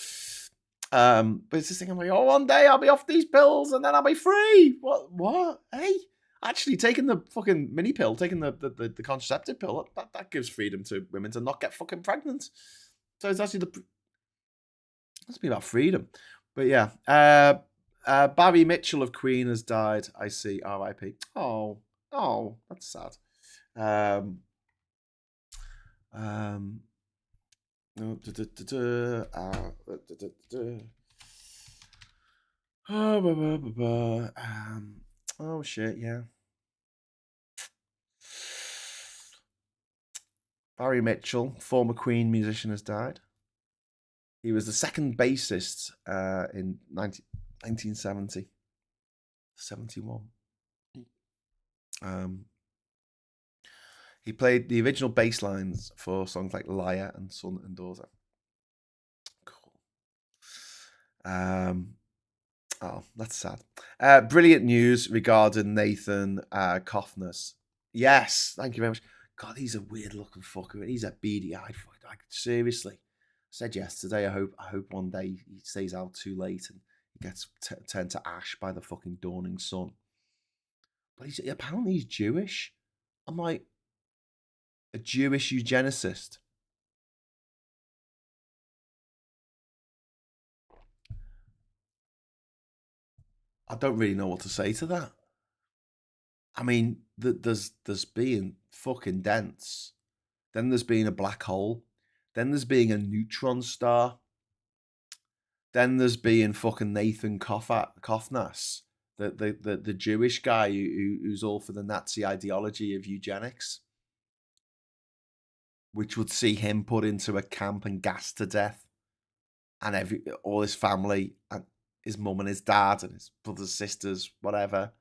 it's this thing, I'm like, oh, one day I'll be off these pills and then I'll be free. What? Hey, actually taking the fucking mini pill, taking the contraceptive pill, that gives freedom to women to not get fucking pregnant. So it's actually must be about freedom. But yeah, Barry Mitchell of Queen has died. I see. R.I.P. Oh, that's sad. Oh shit, yeah. Barry Mitchell, former Queen musician, has died. He was the second bassist in 1970. 71. He played the original bass lines for songs like Liar and Son and Daughter. Cool. Oh, that's sad. Brilliant news regarding Nathan Koffner's. Yes, thank you very much. God, he's a weird looking fucker. He's a beady-eyed fucker. Seriously. I said yesterday, I hope one day he stays out too late and he gets turned to ash by the fucking dawning sun. But apparently he's Jewish. I'm like, a Jewish eugenicist. I don't really know what to say to that. I mean, there's being fucking dense. Then there's being a black hole. Then there's being a neutron star. Then there's being fucking Nathan Koffnas, the Jewish guy who's all for the Nazi ideology of eugenics, which would see him put into a camp and gassed to death, and all his family and his mum and his dad and his brothers, sisters, whatever.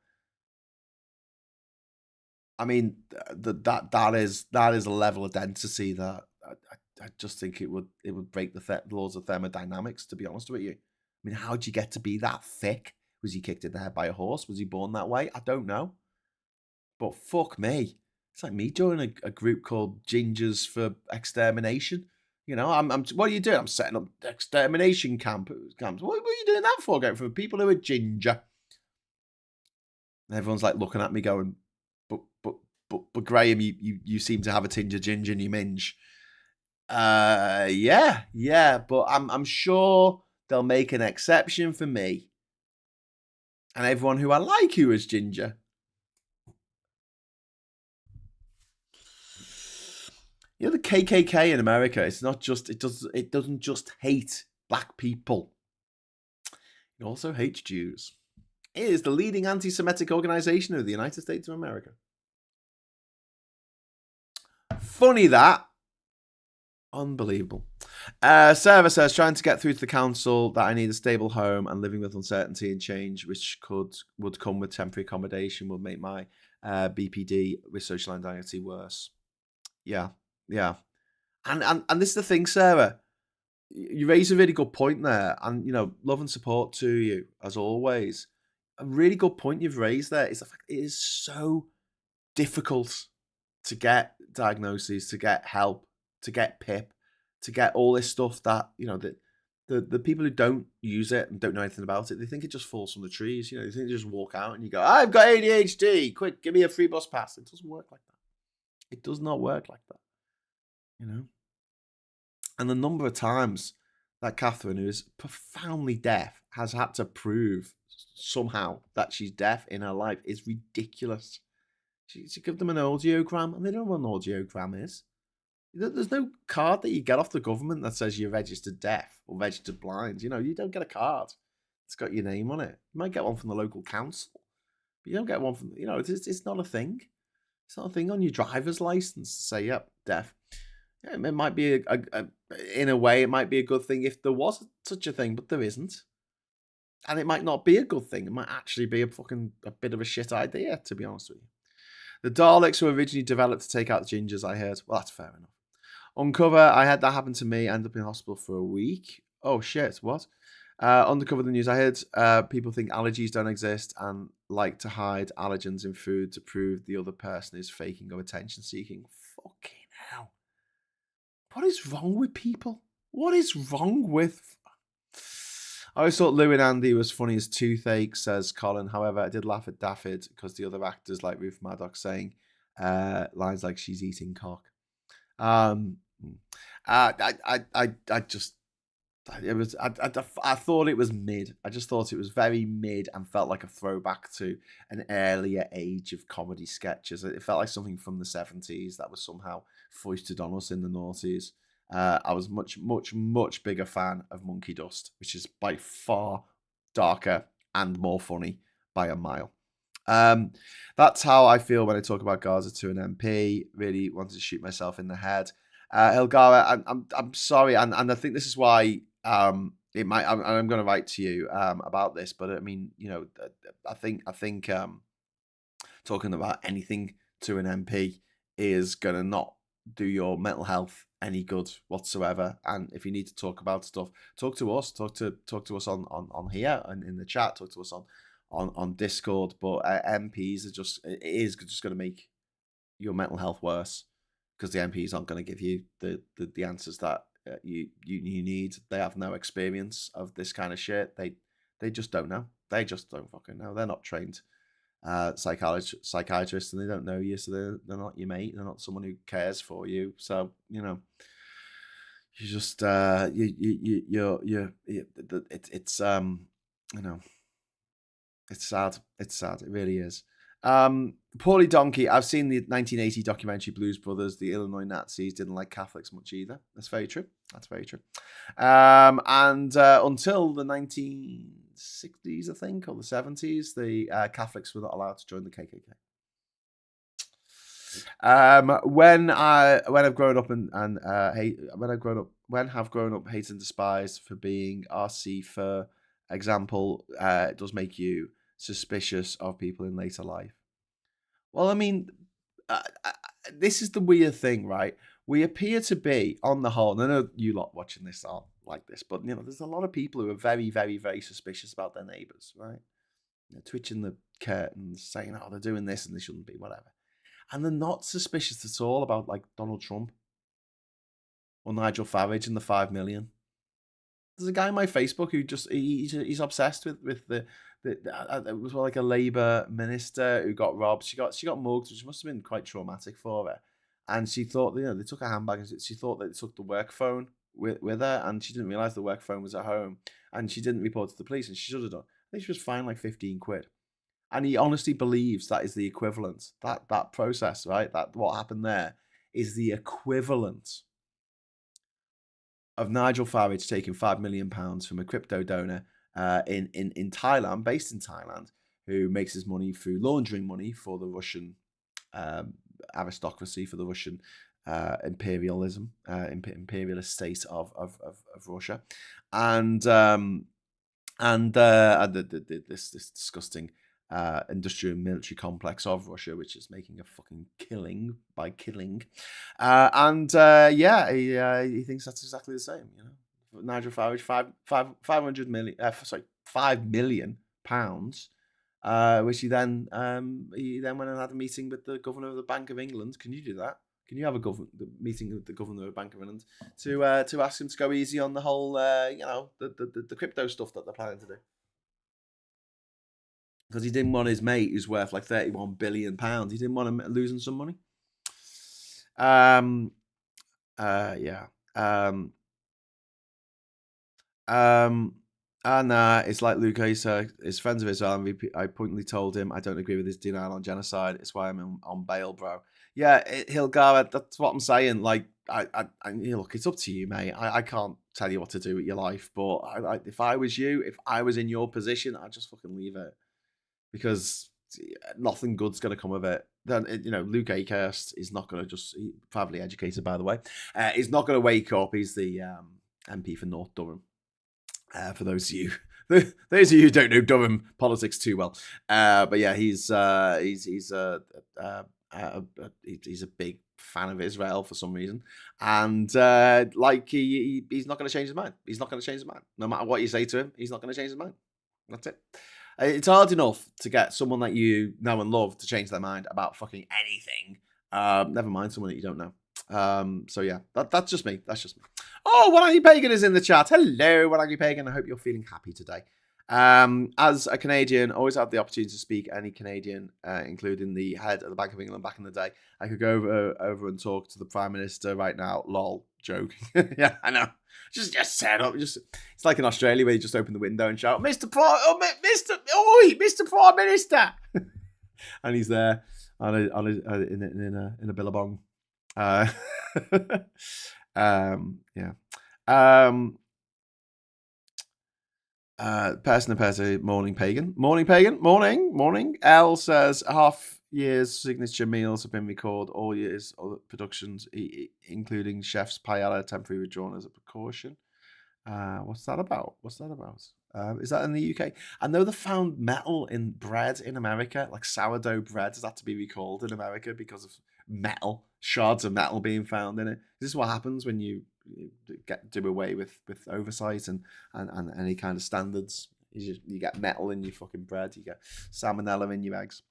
I mean, that is a level of density that I just think it would break the laws of thermodynamics, to be honest with you. I mean, how'd you get to be that thick? Was he kicked in the head by a horse? Was he born that way? I don't know. But fuck me. It's like me joining a group called Gingers for Extermination. I'm what are you doing? I'm setting up extermination camps. What are you doing that for? Going for people who are ginger. And everyone's like looking at me going, but Graham, you seem to have a tinge of ginger in your minge. Yeah, but I'm sure they'll make an exception for me and everyone who I like who is ginger. You know, the KKK in America, it's not just, it doesn't just hate black people. It also hates Jews. It is the leading anti-Semitic organization of the United States of America. Funny that. Unbelievable. Sarah says, trying to get through to the council that I need a stable home and living with uncertainty and change, which would come with temporary accommodation, would make my BPD with social anxiety worse. Yeah. And this is the thing, Sarah. You raise a really good point there, and love and support to you as always. A really good point you've raised there is the fact it is so difficult to get diagnoses, to get help, to get PIP, to get all this stuff that the people who don't use it and don't know anything about it, they think it just falls from the trees. They think you just walk out and you go, I've got ADHD, quick, give me a free bus pass. It doesn't work like that. It does not work like that. And the number of times that Catherine, who is profoundly deaf, has had to prove somehow that she's deaf in her life is ridiculous. She give them an audiogram, and they don't know what an audiogram is. There's no card that you get off the government that says you're registered deaf or registered blind. You don't get a card. It's got your name on it. You might get one from the local council, but you don't get one from, it's not a thing. It's not a thing on your driver's license to say, yep, deaf. Yeah, it might be in a way, it might be a good thing if there was such a thing, but there isn't. And it might not be a good thing. It might actually be a bit of a shit idea, to be honest with you. The Daleks were originally developed to take out the gingers, I heard. Well, that's fair enough. Uncover, I had that happen to me. I ended up in hospital for a week. Oh, shit, what? Undercover the news, I heard people think allergies don't exist and like to hide allergens in food to prove the other person is faking or attention seeking. Fucking hell. What is wrong with people? What is wrong with... I always thought Lou and Andy was funny as toothache, says Colin. However, I did laugh at Daffyd because the other actors like Ruth Maddox saying lines like she's eating cock. I thought it was mid. I just thought it was very mid and felt like a throwback to an earlier age of comedy sketches. It felt like something from the 70s that was somehow foisted on us in the noughties. I was much bigger fan of Monkey Dust, which is by far darker and more funny by a mile. That's how I feel when I talk about Gaza to an MP. Really wanted to shoot myself in the head. Ilgara, I'm sorry, and I think this is why it might. I'm going to write to you about this, but I mean, I think talking about anything to an MP is going to not do your mental health any good whatsoever. And if you need to talk about stuff, talk to us. Talk to us on here and in the chat. Talk to us on Discord. But MPs is just going to make your mental health worse because the MPs aren't going to give you the answers that you need. They have no experience of this kind of shit. They just don't know. They just don't fucking know. They're not trained psychiatrists, and they don't know you, so they're not your mate. They're not someone who cares for you. So you just it's it's sad. It's sad. It really is. Paulie Donkey, I've seen the 1980 documentary Blues Brothers. The Illinois Nazis didn't like Catholics much either. That's very true. And until the 1960s, I think, or the 70s, the Catholics were not allowed to join the KKK. When I've grown up have grown up hated and despised for being RC, for example, it does make you suspicious of people in later life. Well, I mean, this is the weird thing, right? We appear to be, on the whole, and I know you lot watching this aren't like this, but there's a lot of people who are very, very, very suspicious about their neighbours, right? Twitching the curtains, saying, oh, they're doing this and they shouldn't be, whatever. And they're not suspicious at all about, like, Donald Trump or Nigel Farage and the 5 million. There's a guy on my Facebook who just he's obsessed with the it was like a Labour minister who got robbed. She got mugged, which must have been quite traumatic for her. And she thought, they took her handbag, and she thought they took the work phone with her, and she didn't realise the work phone was at home, and she didn't report to the police, and she should have done. I think she was fined like 15 quid. And he honestly believes that is the equivalent, that process, right? That what happened there is the equivalent of Nigel Farage taking £5 million from a crypto donor in Thailand, based in Thailand, who makes his money through laundering money for the Russian aristocracy, for the Russian imperialist state of Russia, and this disgusting industrial military complex of Russia, which is making a fucking killing by killing, he thinks that's exactly the same. You know, Nigel Farage, £5 million, which he then went and had a meeting with the governor of the Bank of England. Can you do that? Can you have a meeting with the governor of the Bank of England to ask him to go easy on the whole, the crypto stuff that they're planning to do? Because he didn't want his mate, who's worth like £31 billion, he didn't want him losing some money. It's like Luke Asa, his friends of Israel MVP. I pointedly told him I don't agree with his denial on genocide. It's why I'm on bail, bro. Yeah, Hilgar, that's what I'm saying. Like, look, it's up to you, mate. I can't tell you what to do with your life, but if I was you, if I was in your position, I'd just fucking leave it, because nothing good's going to come of it. Then, Luke Akehurst is not going to he's privately educated, by the way. He's not going to wake up. He's the MP for North Durham. For those of you who don't know Durham politics too well, but yeah, he's a big fan of Israel for some reason, and he's not going to change his mind. He's not going to change his mind, no matter what you say to him. He's not going to change his mind. That's it. It's hard enough to get someone that you know and love to change their mind about fucking anything. Never mind someone that you don't know. So yeah, that's just me. That's just me. Oh, One Angry Pagan is in the chat. Hello, One Angry Pagan. I hope you're feeling happy today. As a Canadian, always had the opportunity to speak any Canadian, including the head of the Bank of England back in the day. I could go over and talk to the Prime Minister right now. Lol, joking. Yeah, I know. Just set up. It's like in Australia where you just open the window and shout, Mr. Prime Minister, and he's there in a billabong. Person, morning pagan. L says half year's signature meals have been recalled, all years other productions, including chef's paella, temporary withdrawn as a precaution. What's that about? Is that in the UK? I know they found metal in bread in America, like sourdough bread has had to be recalled in America because of metal, shards of metal being found in it. This is what happens when you do away with oversight and any kind of standards. You get metal in your fucking bread. You get salmonella in your eggs.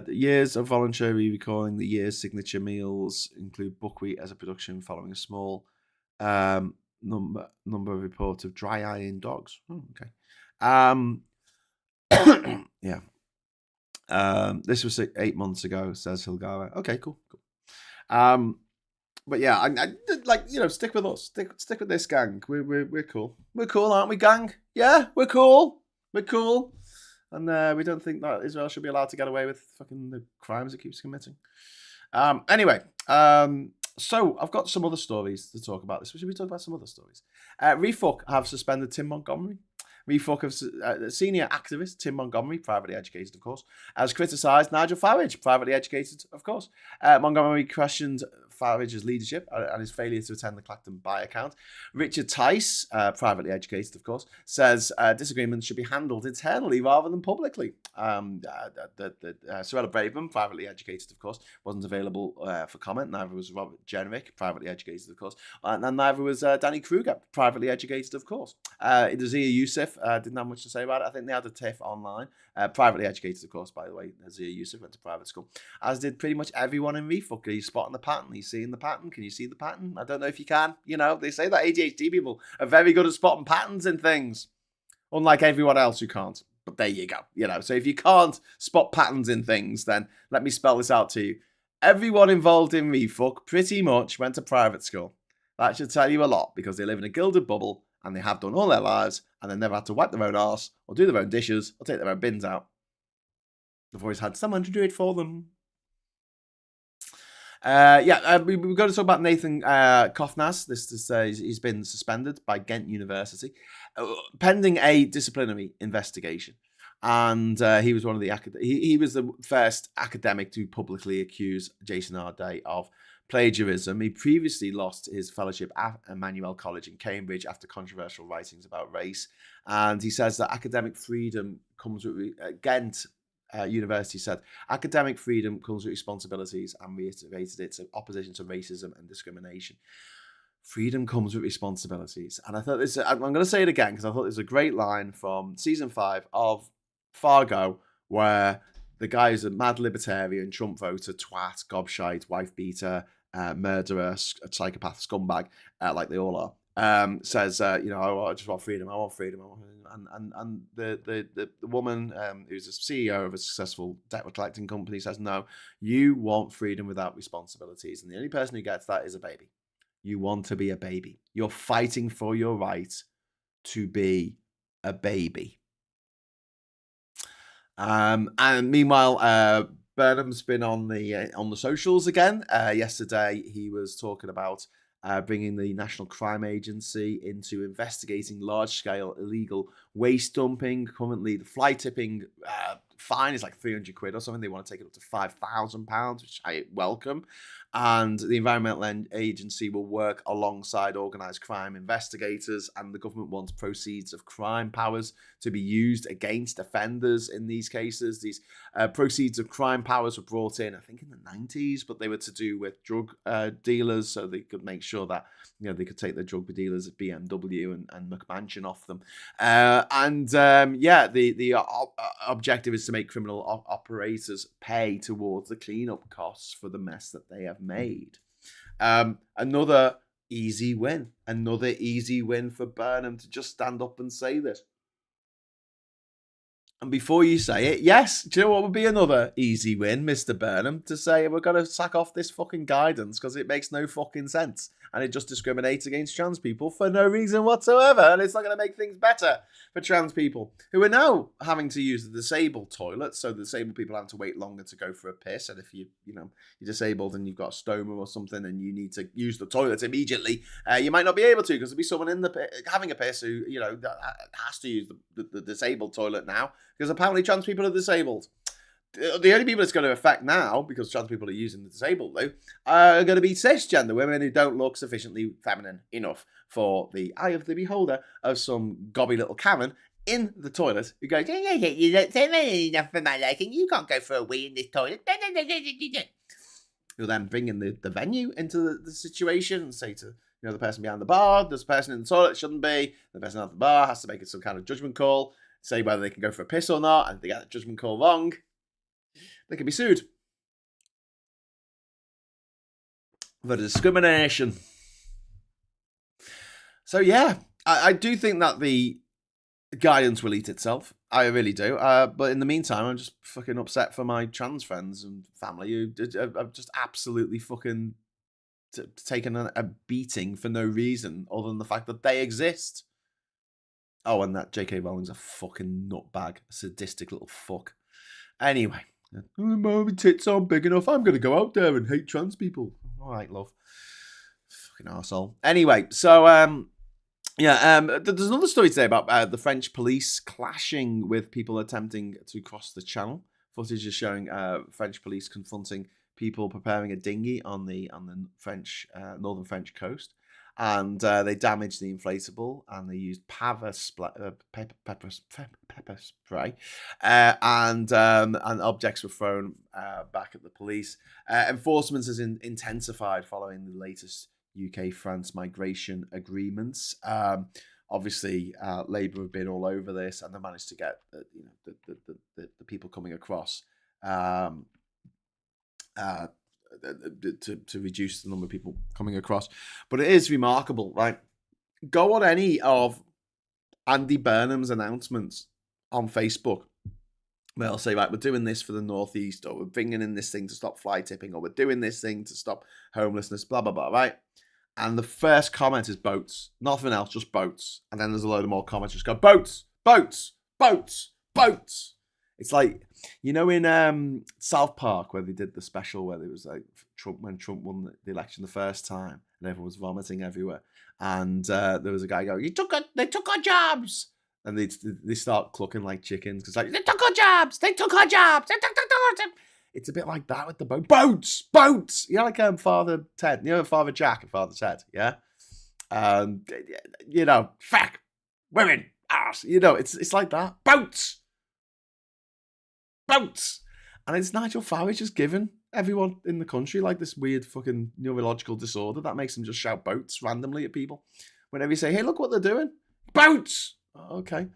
Years of voluntary recalling the year's signature meals include buckwheat as a production following a small number of reports of dry eye in dogs. Oh, okay. Yeah. This was 8 months ago, says Hilgara. Okay, cool. But yeah, I stick with us. Stick with this gang. We're cool. We're cool, aren't we, gang? Yeah, we're cool. And we don't think that Israel should be allowed to get away with fucking the crimes it keeps committing. Anyway, so I've got some other stories to talk about. Should we talk about some other stories? Refuck have suspended Tim Montgomery. Refuck of senior activist Tim Montgomery, privately educated, of course, has criticised Nigel Farage, privately educated, of course. Montgomery questioned Farage's leadership and his failure to attend the Clacton Buy account. Richard Tice, privately educated, of course, says disagreements should be handled internally rather than publicly. Sorella Braverman, privately educated, of course, wasn't available for comment. Neither was Robert Jenrick, privately educated, of course. And neither was Danny Kruger, privately educated, of course. Nazir Youssef didn't have much to say about it. I think they had a tiff online. Privately educated, of course, by the way. Nazir Youssef went to private school, as did pretty much everyone in Refuck. Are you spotting the pattern? Are you seeing the pattern? Can you see the pattern? I don't know if you can. They say that ADHD people are very good at spotting patterns in things, unlike everyone else who can't. But there you go. So if you can't spot patterns in things, then let me spell this out to you. Everyone involved in Refuck pretty much went to private school. That should tell you a lot, because they live in a gilded bubble, and they have done all their lives, and they never had to wipe their own arse, or do their own dishes, or take their own bins out. They've always had someone to do it for them. We've got to talk about Nathan Kofnas. This to say he's been suspended by Ghent University pending a disciplinary investigation. And he was one of the he was the first academic to publicly accuse Jason Arday of plagiarism. He previously lost his fellowship at Emmanuel College in Cambridge after controversial writings about race. And he says that academic freedom comes with Ghent University said academic freedom comes with responsibilities and reiterated its opposition to racism and discrimination. Freedom comes with responsibilities. And I thought this, I'm going to say it again because I thought there's a great line from season 5 of Fargo where the guy is a mad libertarian, Trump voter, twat, gobshite, wife beater, murderer, psychopath, scumbag, like they all are. Says, I just want freedom. I want freedom. And the woman who's a CEO of a successful debt collecting company says, no, you want freedom without responsibilities. And the only person who gets that is a baby. You want to be a baby. You're fighting for your right to be a baby. And meanwhile, Burnham's been on the socials again. Yesterday, he was talking about bringing the National Crime Agency into investigating large-scale illegal waste dumping. Currently, the fly tipping fine is like £300 or something. They want to take it up to £5,000, which I welcome. And the Environmental Agency will work alongside organised crime investigators, and the government wants proceeds of crime powers to be used against offenders in these cases. These proceeds of crime powers were brought in, I think, in the 90s, but they were to do with drug dealers, so they could make sure that they could take the drug dealers at BMW and McMansion off them. The objective is to make criminal operators pay towards the cleanup costs for the mess that they have made. Another easy win for Burnham to just stand up and say this. And before you say it, yes, do you know what would be another easy win, Mr. Burnham? To say we're going to sack off this fucking guidance because it makes no fucking sense. And it just discriminates against trans people for no reason whatsoever. And it's not going to make things better for trans people who are now having to use the disabled toilet. So the disabled people have to wait longer to go for a piss. And if you're disabled and you've got a stoma or something and you need to use the toilet immediately, you might not be able to because there'll be someone in having a piss who, has to use the disabled toilet now because apparently trans people are disabled. The only people it's going to affect now, because trans people are using the disabled though, are going to be cisgender women who don't look sufficiently feminine enough for the eye of the beholder of some gobby little Karen in the toilet who goes, you don't feminine enough for my liking, you can't go for a wee in this toilet. You'll then bring in the venue into the situation and say to the person behind the bar, this person in the toilet shouldn't be, the person at the bar has to make some kind of judgment call, say whether they can go for a piss or not, and if they get the judgment call wrong, they can be sued for discrimination. So yeah, I do think that the guidance will eat itself. I really do. But in the meantime, I'm just fucking upset for my trans friends and family who have just absolutely fucking taken a beating for no reason other than the fact that they exist. Oh, and that J.K. Rowling's a fucking nutbag, sadistic little fuck. Anyway. My tits aren't big enough. I'm going to go out there and hate trans people. All right, love. Fucking arsehole. Anyway, so, there's another story today about the French police clashing with people attempting to cross the channel. Footage is showing French police confronting people preparing a dinghy on the French northern French coast. And they damaged the inflatable, and they used pepper spray, and objects were thrown back at the police. Enforcement has intensified following the latest UK-France migration agreements. Obviously, Labour have been all over this, and they managed to get the people coming across. To reduce the number of people coming across. But it is remarkable, right? Go on any of Andy Burnham's announcements on Facebook. They'll say, right, we're doing this for the Northeast, or we're bringing in this thing to stop fly tipping, or we're doing this thing to stop homelessness, blah, blah, blah, right? And the first comment is boats. Nothing else, just boats. And then there's a load of more comments just go, boats, boats, boats, boats. It's like, you know, in South Park where they did the special where there was like when Trump won the election the first time and everyone was vomiting everywhere, and there was a guy going, they took our jobs," and they start clucking like chickens because like they took our jobs, they took our jobs, they took our jobs. It's a bit like that with the boats. You know, like Father Ted, you know, Father Jack and Father Ted, yeah. You know, fuck women, arse. You know, it's like that. Boats. And it's Nigel Farage just giving everyone in the country like this weird fucking neurological disorder that makes them just shout boats randomly at people. Whenever you say, "Hey, look what they're doing. Boats!" Oh, okay.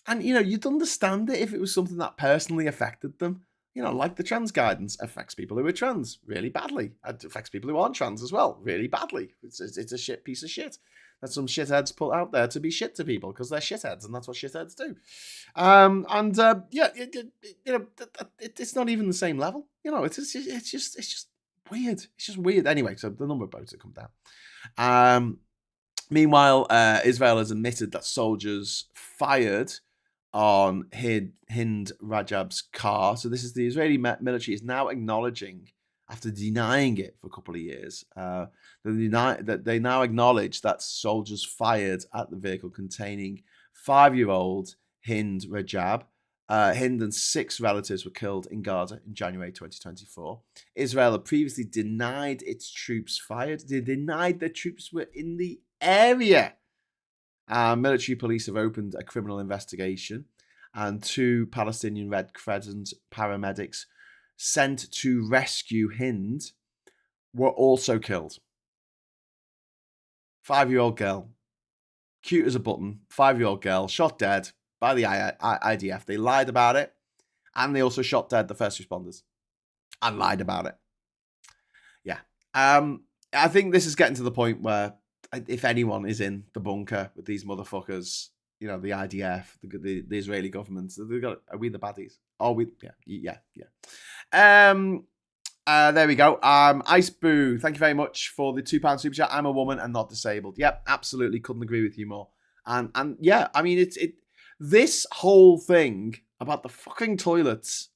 And, you know, you'd understand it if it was something that personally affected them. You know, like the trans guidance affects people who are trans really badly. It affects people who aren't trans as well really badly. It's a shit piece of shit that some shitheads put out there to be shit to people because they're shitheads and that's what shitheads do. It's not even the same level. You know, it's just weird. It's just weird. Anyway, so the number of boats that come down. Meanwhile, Israel has admitted that soldiers fired on Hind Rajab's car. So this is the Israeli military is now acknowledging, after denying it for a couple of years, that they now acknowledge that soldiers fired at the vehicle containing 5-year-old Hind Rajab. Hind and 6 relatives were killed in Gaza in January 2024. Israel had previously denied its troops fired. They denied their troops were in the area. Military police have opened a criminal investigation, and 2 Palestinian Red Crescent paramedics sent to rescue Hind were also killed. 5-year-old girl, cute as a button, 5-year-old girl, shot dead by the IDF. They lied about it, and they also shot dead the first responders and lied about it. Yeah. I think this is getting to the point where if anyone is in the bunker with these motherfuckers, you know, the IDF, the Israeli government, are we the baddies? Are we? Yeah. There we go. Ice Boo, thank you very much for the £2 super chat. I'm a woman and not disabled. Yep, absolutely. Couldn't agree with you more. And yeah, I mean, this whole thing about the fucking toilets,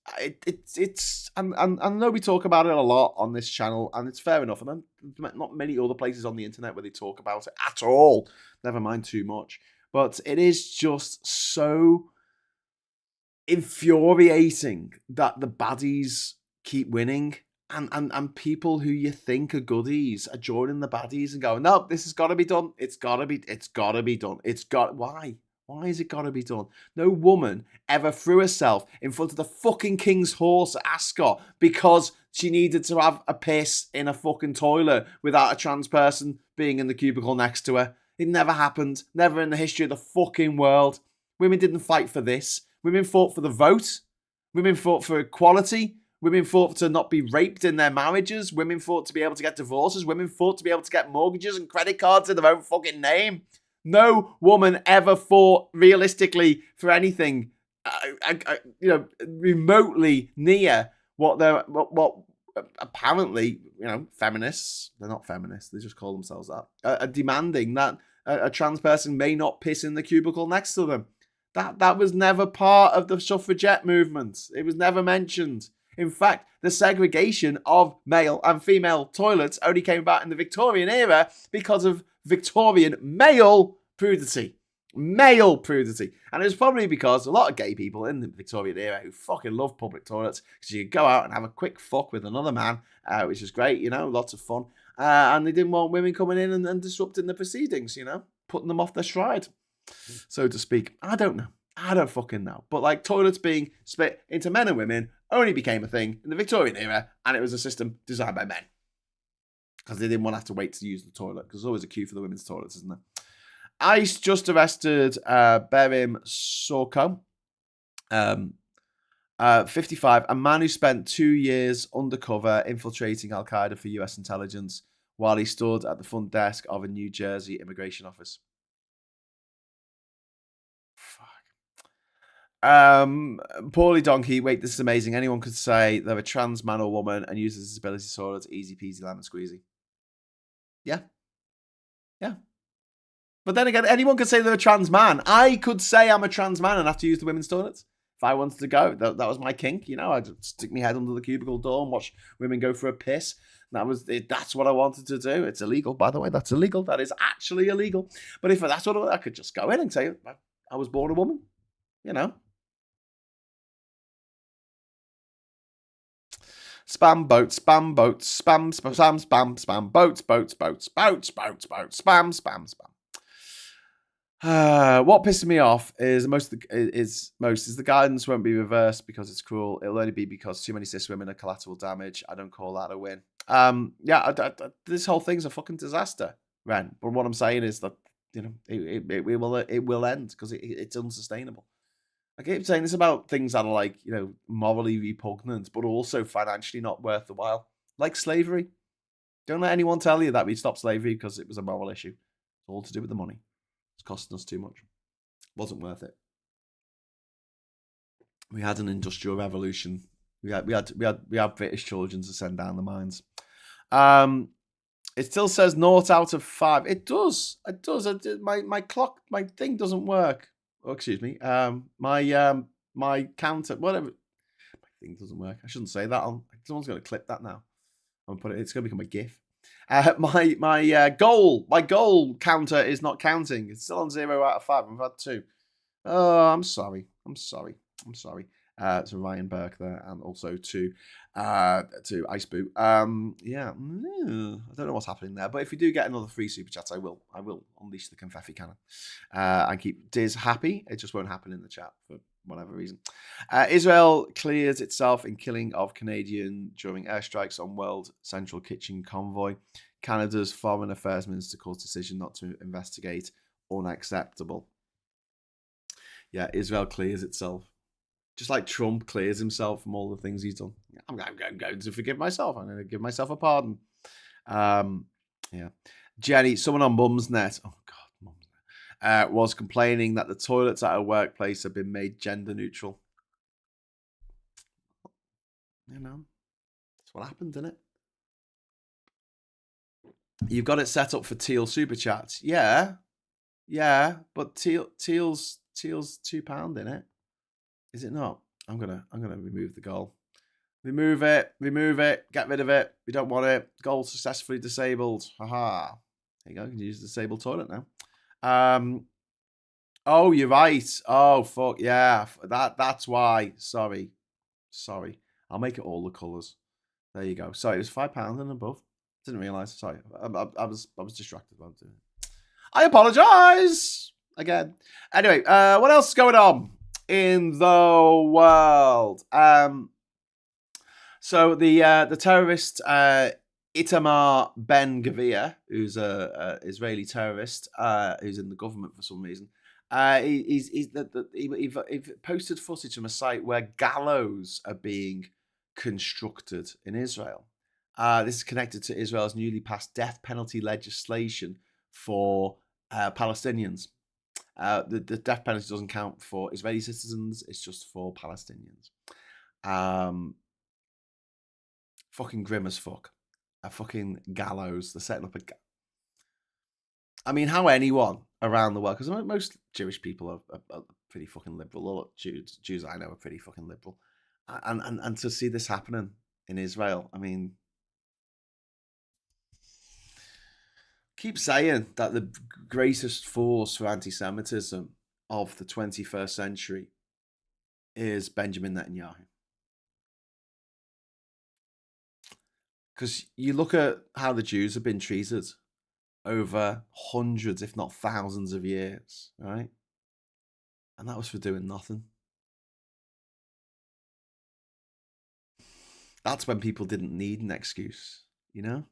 and I know we talk about it a lot on this channel, and it's fair enough. And not many other places on the internet where they talk about it at all. Never mind too much. But it is just so infuriating that the baddies keep winning, and people who you think are goodies are joining the baddies and going, "No, this has got to be done. It's got to be done. Why? Why has it got to be done?" No woman ever threw herself in front of the fucking king's horse at Ascot because she needed to have a piss in a fucking toilet without a trans person being in the cubicle next to her. It never happened. Never in the history of the fucking world. Women didn't fight for this. Women fought for the vote. Women fought for equality. Women fought to not be raped in their marriages. Women fought to be able to get divorces. Women fought to be able to get mortgages and credit cards in their own fucking name. No woman ever fought realistically for anything, remotely near what apparently, feminists, they're not feminists, they just call themselves that, are demanding that a trans person may not piss in the cubicle next to them. That was never part of the suffragette movement. It was never mentioned. In fact, the segregation of male and female toilets only came about in the Victorian era because of Victorian male prudity. Male prudity. And it was probably because a lot of gay people in the Victorian era who fucking love public toilets because you could go out and have a quick fuck with another man, which is great, lots of fun. And they didn't want women coming in and disrupting the proceedings, putting them off their stride, so to speak. I don't know. I don't fucking know. But toilets being split into men and women only became a thing in the Victorian era, and it was a system designed by men. Because they didn't want to have to wait to use the toilet, because there's always a queue for the women's toilets, isn't there? ICE just arrested Berim Sorko, 55, a man who spent 2 years undercover infiltrating Al-Qaeda for US intelligence while he stood at the front desk of a New Jersey immigration office. Poorly Donkey, wait, this is amazing. Anyone could say they're a trans man or woman and use a disability disorder. It's easy peasy lemon squeezy. Yeah. But then again, anyone could say they're a trans man. I could say I'm a trans man and have to use the women's toilets. If I wanted to go, that was my kink. I'd stick my head under the cubicle door and watch women go for a piss. That's what I wanted to do. It's illegal, by the way. That's illegal. That is actually illegal. But if that's what I could just go in and say, I was born a woman. Spam boats, spam boats, spam, spam, spam, spam, spam, boats, boats, boats, boats, boats, boats, spam, spam, spam. What pisses me off is the guidance won't be reversed because it's cruel. It'll only be because too many cis women are collateral damage. I don't call that a win. This whole thing's a fucking disaster, Ren. But what I'm saying is that it will end because it's unsustainable. I keep saying this about things that are morally repugnant, but also financially not worth the while, like slavery. Don't let anyone tell you that we stopped slavery because it was a moral issue. It's all to do with the money. It's costing us too much. Wasn't worth it. We had an industrial revolution. We had British children to send down the mines. It still says 0 out of 5. It does. My clock, my thing doesn't work. Oh, excuse me. My counter, whatever. My thing doesn't work. I shouldn't say that. Someone's going to clip that now. I'm put it. It's going to become a GIF. My goal counter is not counting. It's still on 0 out of 5. I've had 2. Oh, I'm sorry. To Ryan Burke there, and also to Ice Boot. I don't know what's happening there, but if we do get another free super chat, I will unleash the confetti cannon and keep Diz happy. It just won't happen in the chat for whatever reason. Israel clears itself in killing of Canadian during airstrikes on World Central Kitchen convoy. Canada's Foreign Affairs Minister calls decision not to investigate unacceptable. Yeah, Israel clears itself. Just like Trump clears himself from all the things he's done. I'm going to forgive myself. I'm going to give myself a pardon. Jenny, someone on Mumsnet, was complaining that the toilets at her workplace have been made gender neutral. That's what happened, didn't it? You've got it set up for Teal super chats. Yeah, but Teal's £2 in it. Is it not? I'm gonna remove the goal. Remove it. Get rid of it. We don't want it. Goal successfully disabled. Haha. There you go. You can use the disabled toilet now. Oh, you're right. Oh, fuck yeah. That's why. Sorry. I'll make it all the colours. There you go. Sorry, it was £5 and above. Didn't realise. Sorry, I was distracted while doing it. I apologise again. Anyway, what else is going on in the world? So the terrorist Itamar Ben-Gvir, who's a Israeli terrorist who's in the government for some reason, he posted footage from a site where gallows are being constructed in Israel. This is connected to Israel's newly passed death penalty legislation for Palestinians. The death penalty doesn't count for Israeli citizens; it's just for Palestinians. Fucking grim as fuck. A fucking gallows. They're setting up a. I mean, how anyone around the world, because most Jewish people are pretty fucking liberal. All Jews I know are pretty fucking liberal, and to see this happening in Israel, I mean, keep saying that the greatest force for anti-Semitism of the 21st century is Benjamin Netanyahu. Because you look at how the Jews have been treated over hundreds, if not thousands of years, right? And that was for doing nothing. That's when people didn't need an excuse, you know?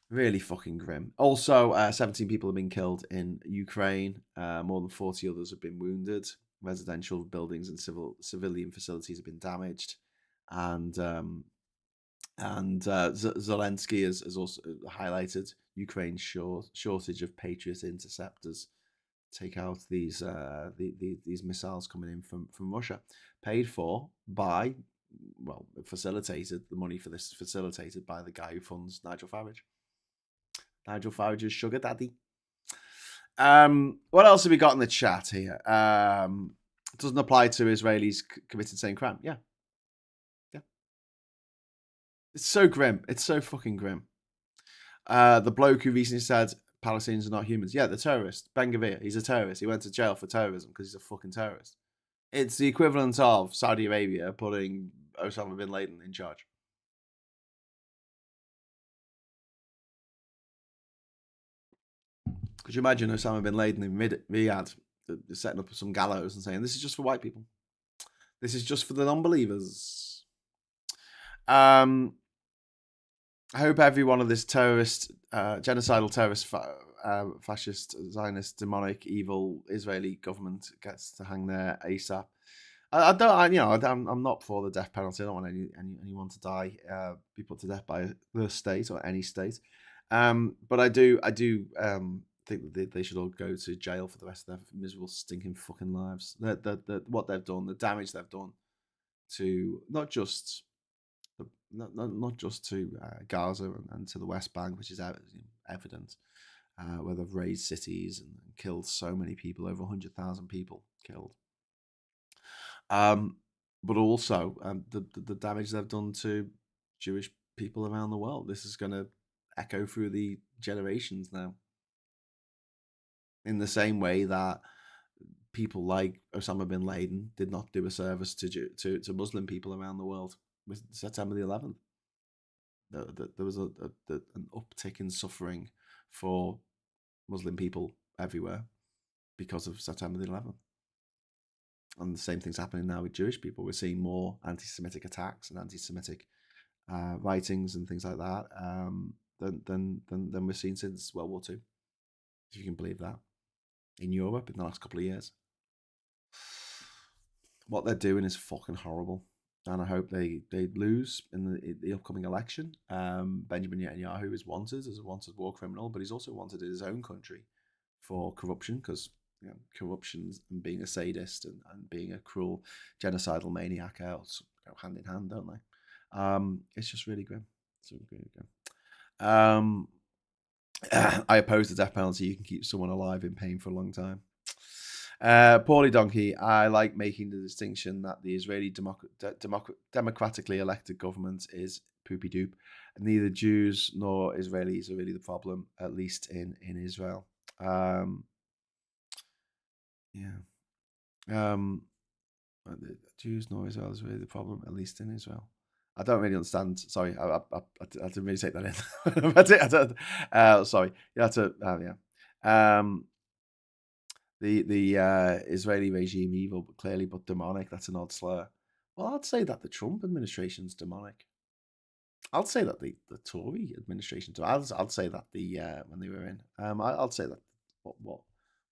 Really fucking grim. Also, 17 people have been killed in Ukraine. More than 40 others have been wounded. Residential buildings and civilian facilities have been damaged. And Zelensky has also highlighted Ukraine's shortage of Patriot interceptors to take out these missiles coming in from Russia, paid for by, facilitated, the money for this facilitated by the guy who funds Nigel Farage. Nigel Farage's sugar daddy. What else have we got in the chat here? Doesn't apply to Israelis committing the same crime. Yeah. Yeah. It's so grim. It's so fucking grim. The bloke who recently said Palestinians are not humans. Yeah, the terrorist. Ben-Gvir. He's a terrorist. He went to jail for terrorism because he's a fucking terrorist. It's the equivalent of Saudi Arabia putting Osama bin Laden in charge. Could you imagine Osama bin Laden in Riyadh setting up some gallows and saying, "This is just for white people. This is just for the non-believers." I hope every one of this terrorist, genocidal terrorist, fascist, Zionist, demonic, evil Israeli government gets to hang there ASAP. I'm not for the death penalty. I don't want anyone to die, be put to death by the state or any state. But I do think that they should all go to jail for the rest of their miserable, stinking fucking lives. What they've done, the damage they've done to not just to Gaza and to the West Bank, which is evident, where they've razed cities and killed so many people, over 100,000 people killed. But also the damage they've done to Jewish people around the world. This is going to echo through the generations now. In the same way that people like Osama bin Laden did not do a service to Muslim people around the world with September the 11th. There was an uptick in suffering for Muslim people everywhere because of September the 11th. And the same thing's happening now with Jewish people. We're seeing more anti-Semitic attacks and anti-Semitic writings and things like that than we've seen since World War II, if you can believe that, in Europe in the last couple of years. What they're doing is fucking horrible, and I hope they lose in the upcoming election. Benjamin Netanyahu is wanted as a wanted war criminal, but he's also wanted in his own country for corruption, because corruption and being a sadist and being a cruel genocidal maniac go hand in hand, don't they? It's just really grim. It's really grim. I oppose the death penalty. You can keep someone alive in pain for a long time. Paulie Donkey, I like making the distinction that the Israeli democratically elected government is poopy doop, and neither Jews nor Israelis are really the problem, at least in Israel. Jews nor Israel is really the problem, at least in Israel. I don't really understand. Sorry, I didn't really take that in. Sorry, you had to. The Israeli regime evil, but clearly, but demonic. That's an odd slur. Well, I'd say that the Trump administration's demonic. I'll say that the Tory administration. I'll say that when they were in. I'll say that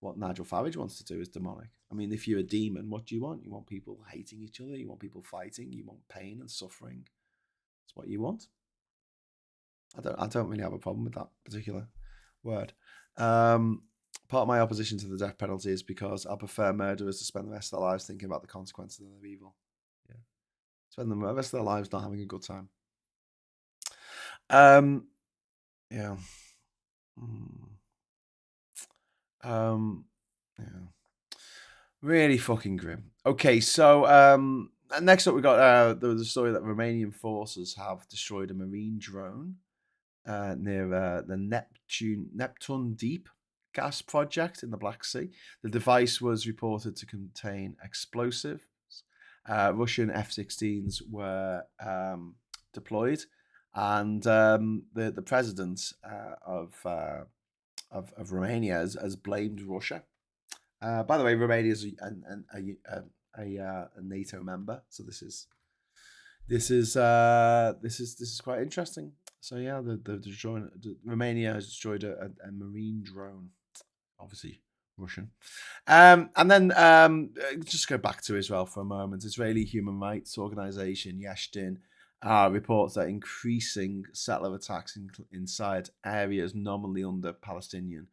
what Nigel Farage wants to do is demonic. I mean, if you're a demon, what do you want? You want people hating each other. You want people fighting. You want pain and suffering. That's what you want. I don't really have a problem with that particular word. Part of my opposition to the death penalty is because I prefer murderers to spend the rest of their lives thinking about the consequences of their evil. Yeah, spend the rest of their lives not having a good time. Yeah. Yeah. Really fucking grim. Okay, so next up we got there was a story that Romanian forces have destroyed a marine drone near the Neptune Deep gas project in the Black Sea. The device was reported to contain explosives. Russian F-16s were deployed, and the president of Romania has blamed Russia. By the way, Romania is a NATO member, so this is quite interesting. So yeah, Romania has destroyed a marine drone, obviously Russian. And then just go back to Israel for a moment. Israeli human rights organization Yeshdin reports that increasing settler attacks inside areas nominally under Palestinian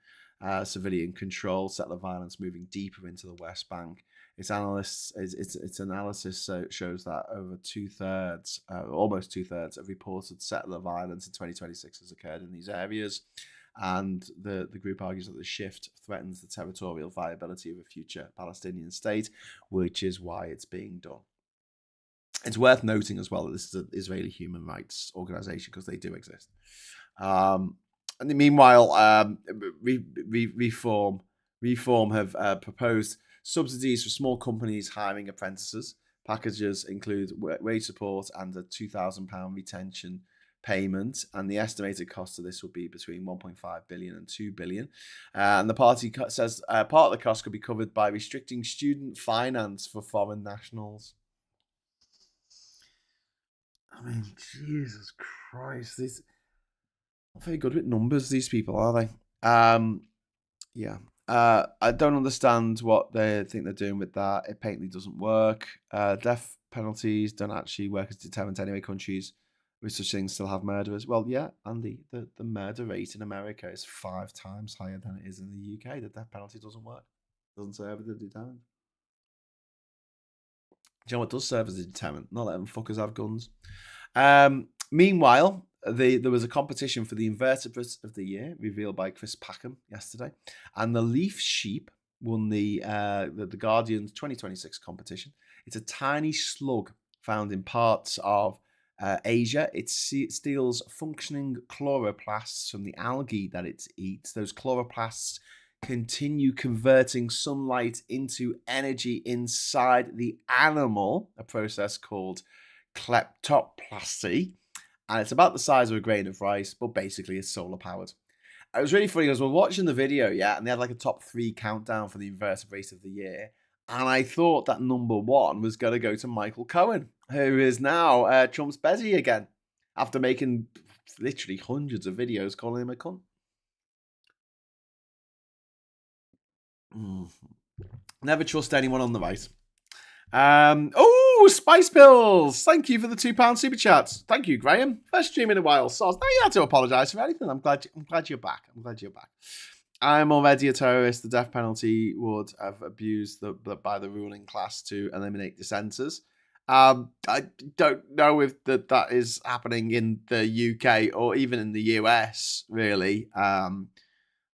civilian control, settler violence moving deeper into the West Bank. Its analysis shows that over almost two thirds of reported settler violence in 2026 has occurred in these areas. And the group argues that the shift threatens the territorial viability of a future Palestinian state, which is why it's being done. It's worth noting as well that this is an Israeli human rights organization, because they do exist. And meanwhile, Reform have proposed subsidies for small companies hiring apprentices. Packages include wage support and a £2,000 retention payment, and the estimated cost of this would be between 1.5 billion and 2 billion. And the party says part of the cost could be covered by restricting student finance for foreign nationals. I mean, Jesus Christ, these not very good with numbers, these people, are they? Yeah. I don't understand what they think they're doing with that. It patently doesn't work. Death penalties don't actually work as deterrent anyway. Countries with such things still have murderers. Well, yeah, Andy, the murder rate in America is 5 times higher than it is in the UK. The death penalty doesn't work. Doesn't serve as a deterrent. Do you know what does serve as a deterrent? Not letting fuckers have guns. Meanwhile, there was a competition for the invertebrate of the year revealed by Chris Packham yesterday, and the leaf sheep won the Guardian's 2026 competition. It's a tiny slug found in parts of Asia. It steals functioning chloroplasts from the algae that it eats. Those chloroplasts continue converting sunlight into energy inside the animal, a process called kleptoplasty. And it's about the size of a grain of rice, but basically it's solar powered. It was really funny because we're watching the video, and they had like a top 3 countdown for the invertebrate of the year. And I thought that number 1 was going to go to Michael Cohen, who is now Trump's Bezzy again, after making literally hundreds of videos calling him a cunt. Never trust anyone on the right. Spice Pills! Thank you for the £2 super chats. Thank you, Graham. First stream in a while. So no, you had to apologise for anything. I'm glad you're back. I'm already a terrorist. The death penalty would have abused by the ruling class to eliminate dissenters. I don't know if that is happening in the UK or even in the US, really.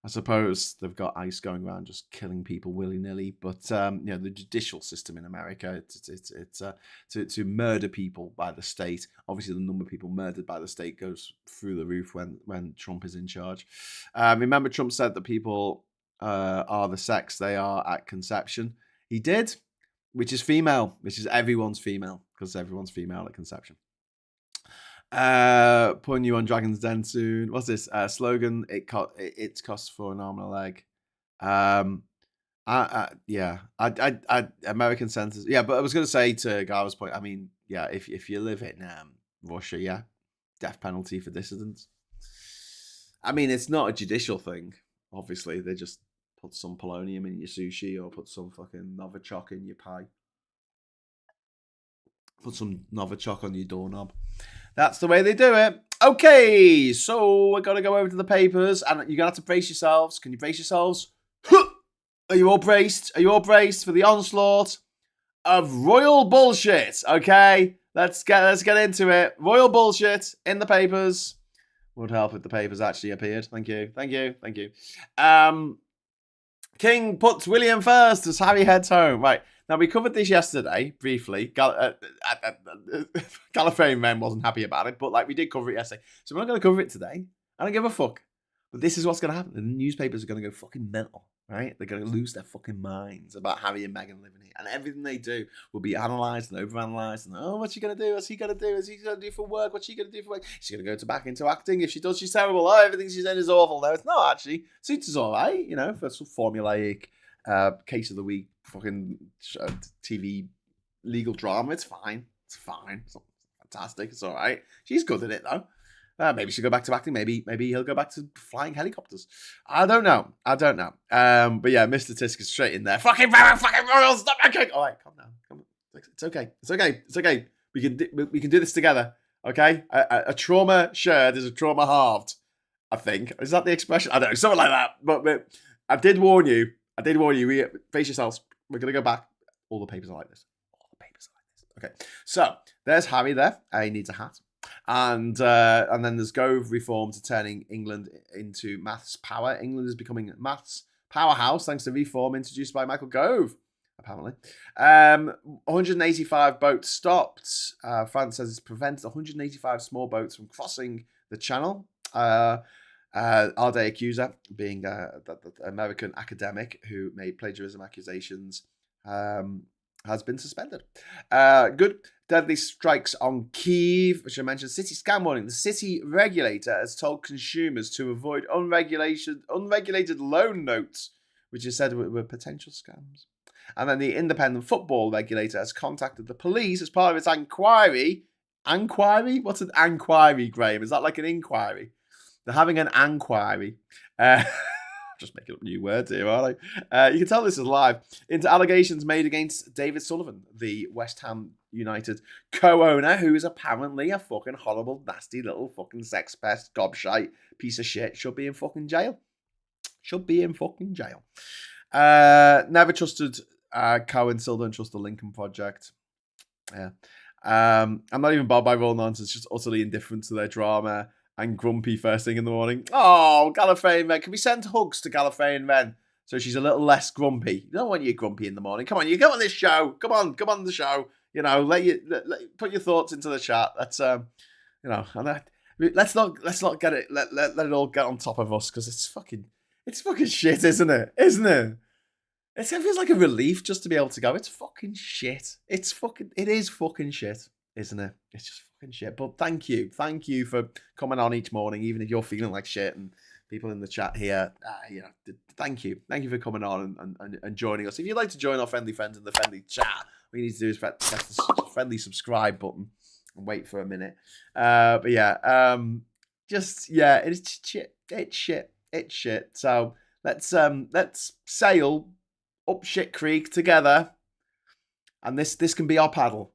I suppose they've got ICE going around just killing people willy-nilly, but the judicial system in America, it's to murder people by the state. Obviously, the number of people murdered by the state goes through the roof when Trump is in charge. Remember, Trump said that people are the sex they are at conception. He did, which is female, which is everyone's female, because everyone's female at conception. Putting you on Dragon's Den soon. What's this slogan? It costs for an arm and a leg. American senators. Yeah, but I was going to say to Garva's point. I mean, yeah, if you live in Russia, yeah, death penalty for dissidents. I mean, it's not a judicial thing. Obviously, they just put some polonium in your sushi or put some fucking Novichok in your pie. Put some Novichok on your doorknob. That's the way they do it. Okay, so we're going to go over to the papers, and you're going to have to brace yourselves. Can you brace yourselves? Are you all braced? Are you all braced for the onslaught of royal bullshit? Okay, let's get into it. Royal bullshit in the papers. Would help if the papers actually appeared. Thank you. King puts William first as Harry heads home. Right. Now, we covered this yesterday, briefly. Gallifreyan Men wasn't happy about it, but we did cover it yesterday. So we're not going to cover it today. I don't give a fuck. But this is what's going to happen. The newspapers are going to go fucking mental, right? They're going to lose their fucking minds about Harry and Meghan living here. And everything they do will be analysed and overanalyzed. And, what's she going to do? What's he going to do? What's he going to do for work? What's she going to do for work? She's going to go back into acting. If she does, she's terrible. Oh, everything she's in is awful. No, it's not, actually. Suits us all right, for some formulaic case of the week, fucking TV legal drama. It's fine. It's not fantastic. It's all right. She's good at it, though. Maybe she'll go back to acting. Maybe he'll go back to flying helicopters. I don't know. But yeah, Mr. Tisk is straight in there. Fucking royals. Stop. Okay. All right, calm down. Come on. It's okay. We can do this together. Okay. A trauma shared is a trauma halved. I think, is that the expression? I don't know, something like that. But I did warn you. Face yourselves. We're gonna go back. All the papers are like this. Okay. So there's Harry there. He needs a hat. And then there's Gove reform to turning England into maths power. England is becoming a maths powerhouse thanks to reform introduced by Michael Gove, apparently. 185 boats stopped. France says it's prevented 185 small boats from crossing the channel. Arday accuser, being the American academic who made plagiarism accusations, has been suspended. Good. Deadly strikes on Kyiv, which I mentioned. City scam warning. The city regulator has told consumers to avoid unregulated loan notes, which is said were potential scams. And then the independent football regulator has contacted the police as part of its inquiry. Inquiry? What's an inquiry, Graham? Is that like an inquiry? They're having an inquiry. Just making up new words here, aren't I? You can tell this is live. Into allegations made against David Sullivan, the West Ham United co-owner, who is apparently a fucking horrible, nasty little fucking sex pest, gobshite, piece of shit. Should be in fucking jail. Should be in fucking jail. Never trusted Cohen, still don't trust the Lincoln Project. Yeah. I'm not even bothered by Roll Nonsense, just utterly indifferent to their drama. And grumpy first thing in the morning. Oh, Gallifreyan Ren. Can we send hugs to Gallifreyan Ren so she's a little less grumpy? You don't want you grumpy in the morning. Come on, you come on this show. Come on the show. You know, put your thoughts into the chat. Let's and let's not get it. Let it all get on top of us because it's fucking shit, isn't it? Isn't it? It feels like a relief just to be able to go. It's fucking shit. It is fucking shit, isn't it? It's just fucking shit. But thank you for coming on each morning, even if you're feeling like shit. And people in the chat here, thank you for coming on and joining us. If you'd like to join our friendly friends in the friendly chat, what you need to do is press the friendly subscribe button and wait for a minute. But yeah, it's shit. It's shit. So let's sail up shit creek together. And this can be our paddle.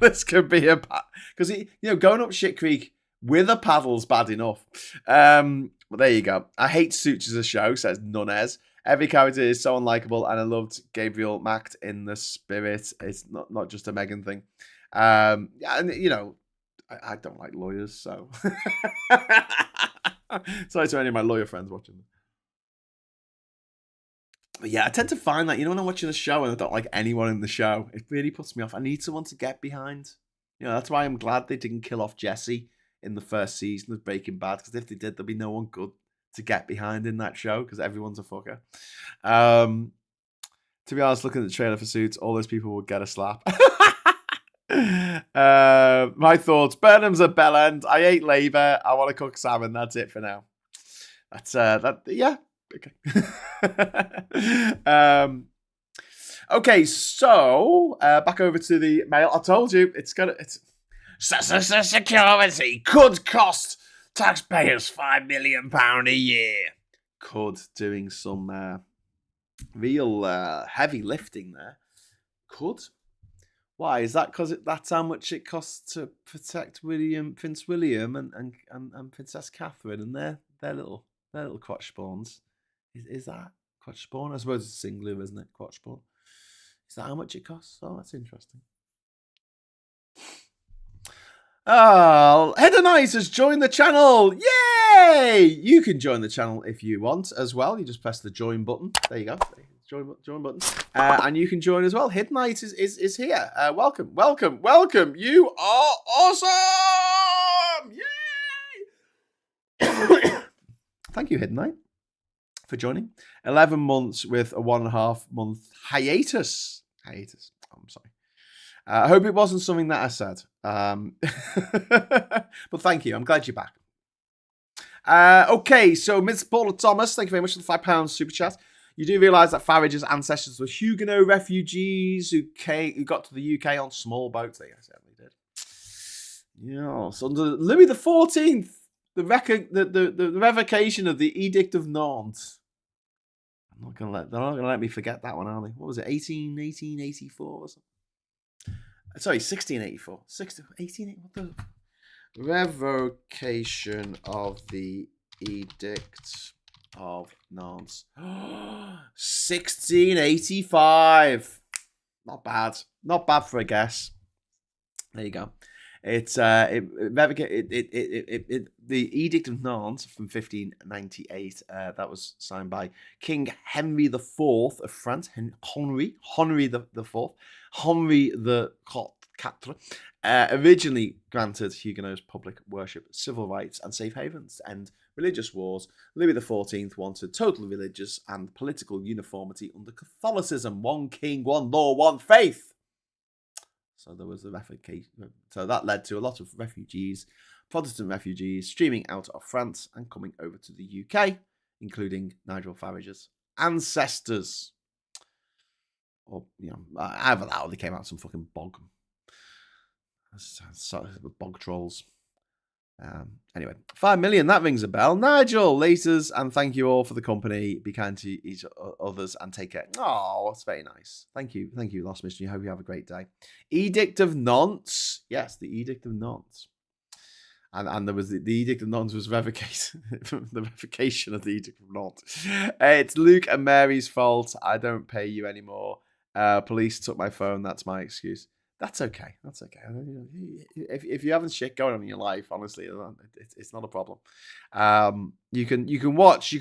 This could be a paddle. Because, going up shit creek with a paddle's bad enough. But there you go. I hate Suits as a show, says Nunez. Every character is so unlikable, and I loved Gabriel Macht in the spirit. It's not just a Megan thing. And, I don't like lawyers, so. Sorry to any of my lawyer friends watching. But yeah, I tend to find that, when I'm watching a show and I don't like anyone in the show, it really puts me off. I need someone to get behind. That's why I'm glad they didn't kill off Jesse in the first season of Breaking Bad, because if they did, there'd be no one good to get behind in that show, because everyone's a fucker. To be honest, looking at the trailer for Suits, all those people would get a slap. My thoughts: Burnham's a bell end. I hate Labour. I want to cook salmon. That's it for now. That's that. Yeah. Okay. Okay, so back over to the mail. I told you it's security could cost taxpayers £5 million a year. Could, doing some real heavy lifting there. Could. Why is that? Because that's how much it costs to protect Prince William and Princess Catherine and their little crotch spawns. Is that crotch spawn? I suppose it's singular, isn't it? Crotch spawn. Is that how much it costs? Oh, that's interesting. Hedonize has joined the channel. Yay! You can join the channel if you want as well. You just press the join button. There you go. Join button. And you can join as well. Hedonize is here. Welcome. You are awesome! Yay! Thank you, Hedonize, for joining. 11 months with a 1.5 month hiatus. I'm sorry. I hope it wasn't something that I said. But thank you. I'm glad you're back. Okay, so Ms. Paula Thomas, thank you very much for the £5 super chat. You do realise that Farage's ancestors were Huguenot refugees who got to the UK on small boats. They certainly did. Yes, under Louis XIV, the revocation of the Edict of Nantes. They're not gonna let me forget that one, are they? What was it? 1884 or something? Sorry, 1684. 1880. What the revocation of the Edict of Nantes? 1685. Not bad for a guess. There you go. The Edict of Nantes from 1598. That was signed by King Henry IV of France. Henry the Fourth, Henry the Quatre. Originally granted Huguenots public worship, civil rights, and safe havens to end religious wars. Louis XIV wanted total religious and political uniformity under Catholicism. One king, one law, one faith. So there was the revocation. So that led to a lot of refugees, Protestant refugees, streaming out of France and coming over to the UK, including Nigel Farage's ancestors. Or, either that or they came out of some fucking bog. Bog trolls. Anyway, 5 million, that rings a bell. Nigel, laters, and thank you all for the company. Be kind to each others and take care. Oh, that's very nice. Thank you, Lost Mystery. Hope you have a great day. Edict of Nantes. Yes, the Edict of Nantes. And there was the Edict of Nantes was revocation. The revocation of the Edict of Nantes. It's Luke and Mary's fault. I don't pay you anymore. Police took my phone. That's my excuse. That's okay. If you haven't shit going on in your life, honestly, it's not a problem. You can watch.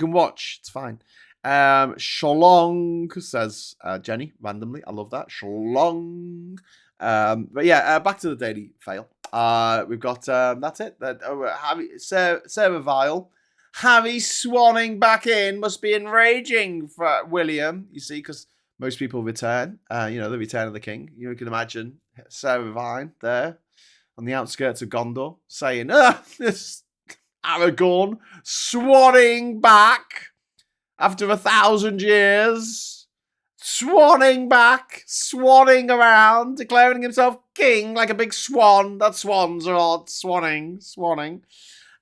It's fine. Shalong, says Jenny randomly. I love that. Shalong. But yeah, back to the daily fail. We've got that's it. Sarah Vile. Harry swanning back in must be enraging for William. You see, because most people return. The return of the king. You can imagine Sarah Vine there on the outskirts of Gondor saying, this Aragorn swanning back after 1,000 years. Swanning back, swanning around, declaring himself king like a big swan. That swans are odd. Swanning.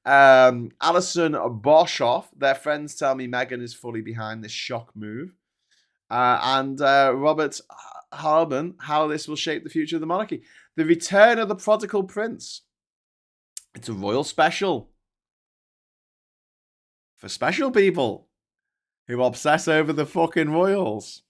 Alison Boshoff. Their friends tell me Meghan is fully behind this shock move. And Robert Harben, how this will shape the future of the monarchy. The Return of the Prodigal Prince. It's a royal special. For special people who obsess over the fucking royals.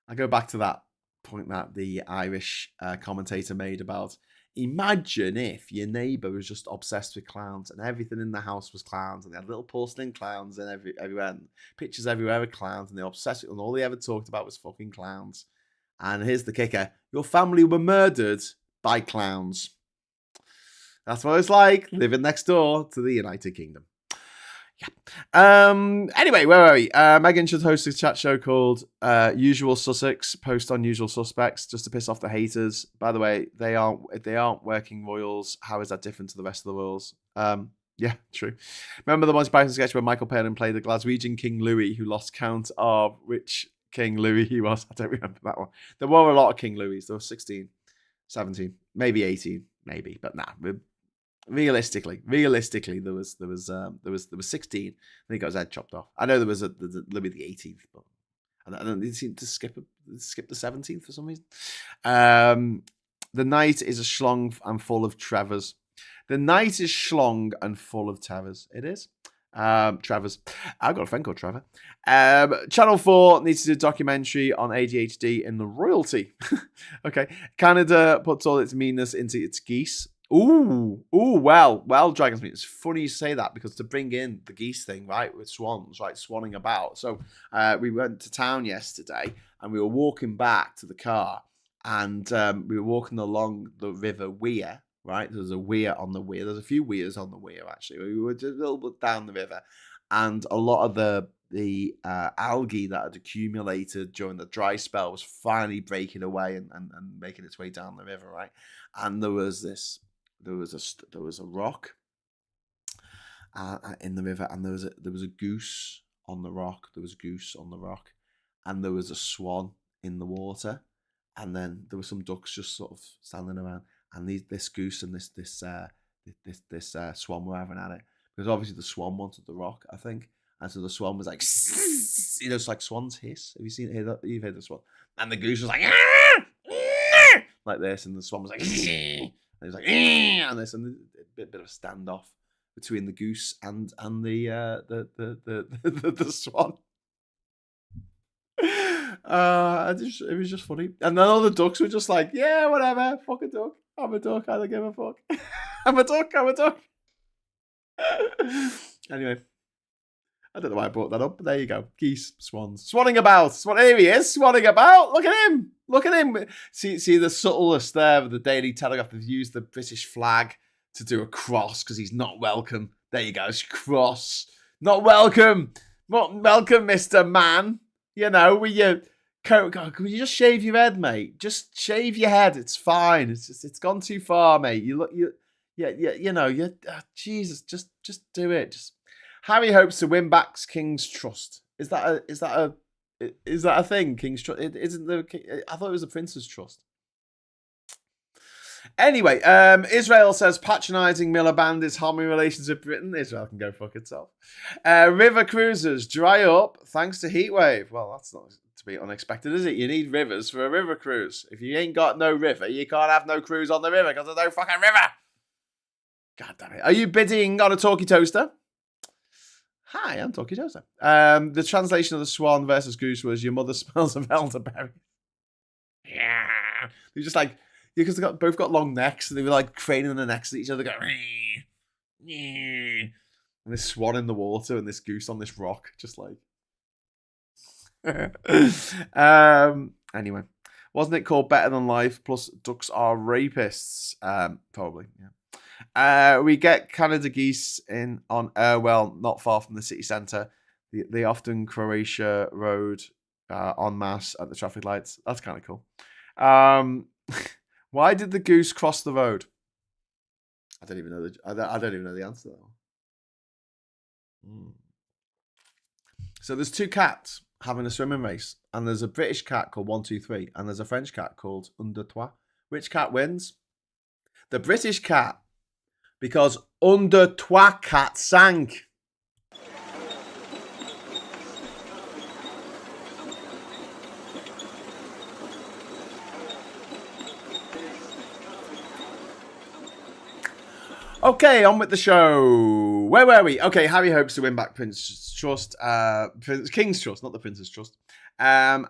I go back to that point that the Irish commentator made about, imagine if your neighbour was just obsessed with clowns and everything in the house was clowns and they had little porcelain clowns and everywhere, and pictures everywhere of clowns, and they were obsessed with, and all they ever talked about was fucking clowns. And here's the kicker. Your family were murdered by clowns. That's what it's like living next door to the United Kingdom. Yeah. Anyway, where are we? Meghan should host a chat show called Usual Sussex, post on Usual Suspects, just to piss off the haters. By the way, they aren't working royals. How is that different to the rest of the royals? Yeah, true. Remember the Monty Python sketch where Michael Palin played the Glaswegian King Louis, who lost count of which King Louis he was? I don't remember that one. There were a lot of King Louis. There were 16, 17, maybe 18, maybe, but nah. Realistically, there was 16. I think got his head chopped off. I know there was the Louis the 18th, but I don't know, they seem to skip the 17th for some reason. The night is a schlong and full of Trevors. The night is schlong and full of terrors. It is. Trevor's. I've got a friend called Trevor. Channel 4 needs to do a documentary on ADHD in the royalty. Okay. Canada puts all its meanness into its geese. Well, Dragon's Meat. It's funny you say that, because to bring in the geese thing, right, with swans, right, swanning about. So we went to town yesterday and we were walking back to the car, and we were walking along the River Wear, right? There's a weir on the Wear. There's a few weirs on the Wear, actually. We were just a little bit down the river, and a lot of the algae that had accumulated during the dry spell was finally breaking away and making its way down the river, right? And there was a rock in the river, and there was a goose on the rock. There was a goose on the rock, and there was a swan in the water, and then there were some ducks just sort of standing around. And this goose and this swan were having at it, because obviously the swan wanted the rock, I think, and so the swan was like, it's like swans hiss. Have you seen it? You've heard the swan, and the goose was like this, and the swan was like. And it was like, and there's a bit of a standoff between the goose and the swan. It was just funny, and then all the ducks were just like, yeah, whatever, fuck a duck. I'm a duck. I don't give a fuck. I'm a duck. I'm a duck. Anyway, I don't know why I brought that up, but there you go. Geese, swans, swanning about. Here he is, swanning about. Look at him. Look at him. See the subtlest there with the Daily Telegraph. They've used the British flag to do a cross because he's not welcome. There you go. It's cross. Not welcome. Not welcome, Mr. Man. You know, with your coat. God, can you just shave your head, mate? Just shave your head. It's fine. It's gone too far, mate. Jesus, just do it. Harry hopes to win back King's trust. Is that a thing? King's trust? It isn't the. I thought it was the Prince's trust. Anyway, Israel says patronising Miliband is harming relations with Britain. Israel can go fuck itself. River cruisers dry up thanks to heatwave. Well, that's not to be unexpected, is it? You need rivers for a river cruise. If you ain't got no river, you can't have no cruise on the river because there's no fucking river. God damn it. Are you bidding on a talkie toaster? Hi, I'm Talkie Toaster. The translation of the swan versus goose was your mother smells of elderberry. Yeah. They're just like, because they both got long necks, and they were like craning their necks at each other, going, and this swan in the water and this goose on this rock, just like. Anyway, wasn't it called Better Than Life? Plus, ducks are rapists. Probably, yeah. We get Canada geese in on Irwell, not far from the city centre. The often Croatia road en masse at the traffic lights. That's kind of cool. Why did the goose cross the road? I don't even know the answer to that. So there's two cats having a swimming race, and there's a British cat called 123, and there's a French cat called Un Deux Trois. Which cat wins? The British cat. Because Un Deux Trois cat sank. Okay, on with the show. Where were we? Okay, Harry hopes to win back King's Trust, not the Prince's Trust. And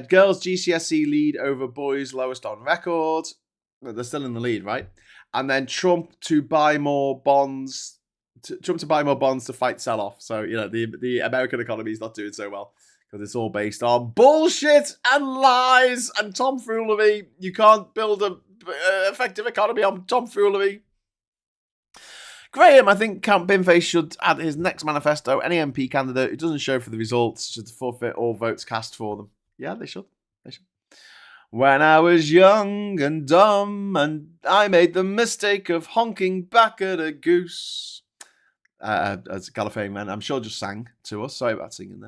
girls' GCSE lead over boys' lowest on record. They're still in the lead, right? And then Trump to buy more bonds. Trump to buy more bonds to fight sell-off. So, you know, the American economy is not doing so well because it's all based on bullshit and lies and tomfoolery. You can't build an effective economy on tomfoolery. Graham, I think Count Binface should add his next manifesto. Any MP candidate who doesn't show for the results should forfeit all votes cast for them. Yeah, they should. When I was young and dumb and I made the mistake of honking back at a goose. As Gallifreyan man, I'm sure just sang to us. Sorry about singing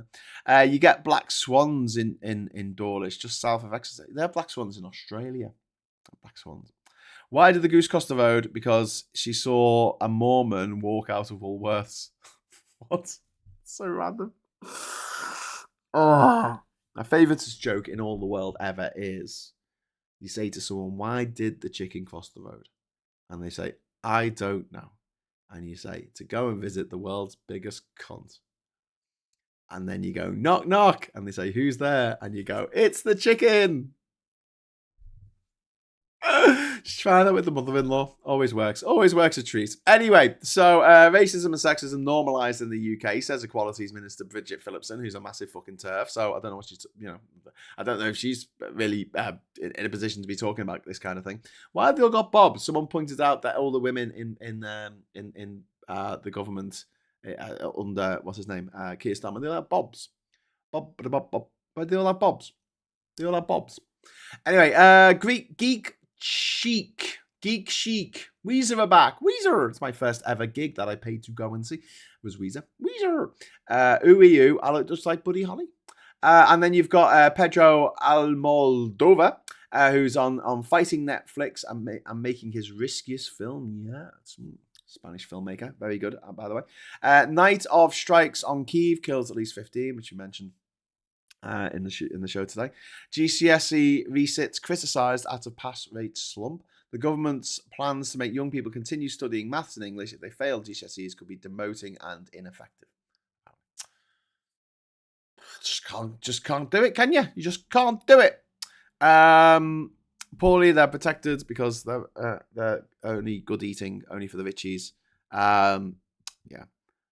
there. You get black swans in Dawlish, just south of Exeter. They have black swans in Australia. Black swans. Why did the goose cross the road? Because she saw a Mormon walk out of Woolworths. What? So random. Oh. My favourite joke in all the world ever is you say to someone, why did the chicken cross the road? And they say, I don't know. And you say, to go and visit the world's biggest cunt. And then you go, knock, knock. And they say, who's there? And you go, it's the chicken. Just try that with the mother-in-law. Always works. Always works a treat. Anyway, so racism and sexism normalised in the UK, says Equalities Minister Bridget Phillipson, who's a massive fucking TERF. So I don't know what she's, I don't know if she's really in a position to be talking about this kind of thing. Why have they all got bobs? Someone pointed out that all the women in the government under what's his name, Keir Starmer, they all have bobs. Bob. But they all have bobs. They all have bobs. Anyway, Geek Chic. Weezer are back. Weezer. It's my first ever gig that I paid to go and see. It was Weezer. Ooh, I look just like Buddy Holly. And then you've got Pedro Almodovar, who's on fighting Netflix and making his riskiest film. Yeah, it's Spanish filmmaker. Very good, by the way. Night of strikes on Kyiv kills at least 15, which you mentioned. In the show today. GCSE resits criticised at a pass rate slump. The government's plans to make young people continue studying maths and English if they fail GCSEs could be demoting and ineffective. Just can't do it, can you? You just can't do it. Poorly, they're protected because they're only good eating, only for the richies. Yeah.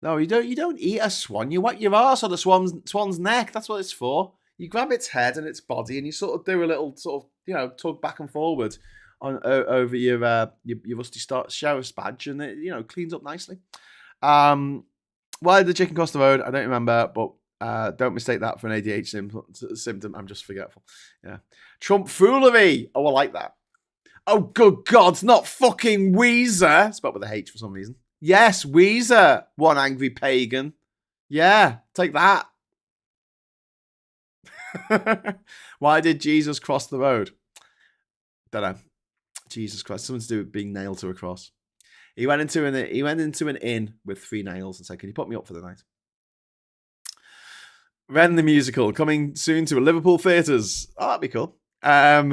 No, you don't eat a swan. You whack your arse on a swan's neck. That's what it's for. You grab its head and its body, and you sort of do a little sort of tug back and forward over your rusty sheriff's badge, and it cleans up nicely. Why did the chicken cross the road? I don't remember, but don't mistake that for an ADHD symptom. I'm just forgetful. Yeah. Trump foolery. Oh, I like that. Oh, good God, it's not fucking Weezer. Spelled with a H for some reason. Yes, Weezer. One angry pagan. Yeah, take that. Why did Jesus cross the road? Don't know. Jesus Christ, something to do with being nailed to a cross. He went into an inn with 3 nails and said, "Can you put me up for the night?" Ren the musical coming soon to a Liverpool theatres. Oh, that'd be cool. As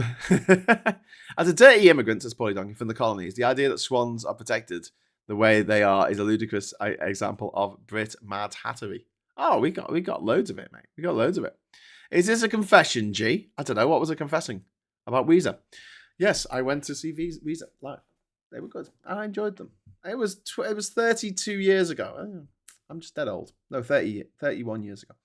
a dirty immigrant, says Paulie Donkey, from the colonies, the idea that swans are protected the way they are is a ludicrous example of Brit Mad Hattery. Oh, we got loads of it, mate. We got loads of it. Is this a confession, G? I don't know. What was I confessing about Weezer? Yes, I went to see Weezer live. They were good. I enjoyed them. It was 32 years ago. I'm just dead old. No, 31 years ago.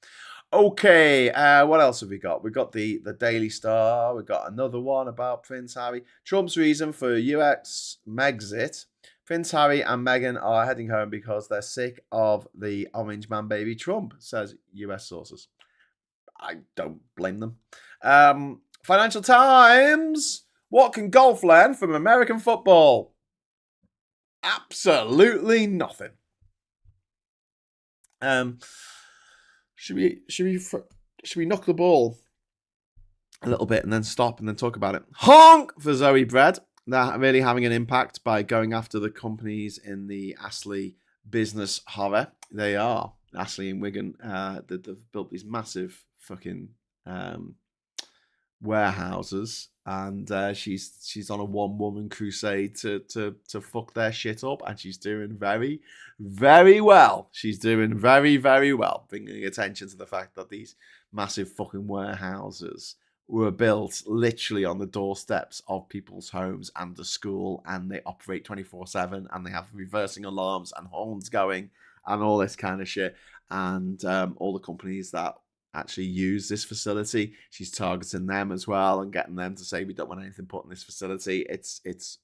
Okay, what else have we got? We've got the Daily Star. We've got another one about Prince Harry. Trump's reason for US Megxit. Prince Harry and Meghan are heading home because they're sick of the orange man baby Trump, says US sources. I don't blame them. Financial Times. What can golf learn from American football? Absolutely nothing. Should we knock the ball a little bit and then stop and then talk about it? Honk for Zoe Bread. They're really having an impact by going after the companies in the Astley business horror. They are. Astley and Wigan. They've built these massive fucking warehouses, and she's on a one-woman crusade to fuck their shit up, and she's doing very, very well. She's doing very, very well, bringing attention to the fact that these massive fucking warehouses were built literally on the doorsteps of people's homes and the school, and they operate 24/7, and they have reversing alarms and horns going and all this kind of shit, and all the companies that actually use this facility, she's targeting them as well and getting them to say we don't want anything put in this facility.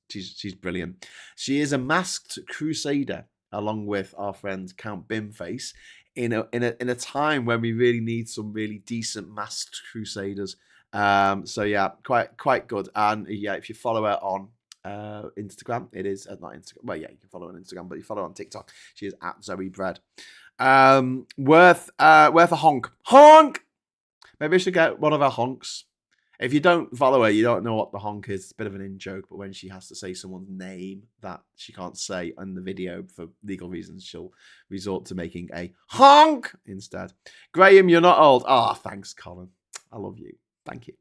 She's brilliant. She is a masked crusader along with our friend Count Bimface in a time when we really need some really decent masked crusaders. So yeah, quite good. And yeah, if you follow her on Instagram, it is not Instagram. Well, yeah, you can follow her on Instagram, but you follow her on TikTok. She is at Zoe Bread. Worth a honk. Maybe I should get one of her honks. If you don't follow her, you don't know what the honk is. It's a bit of an in-joke, but when she has to say someone's name that she can't say in the video for legal reasons, she'll resort to making a honk instead. Graham, you're not old. Ah, thanks, Colin. I love you. Thank you,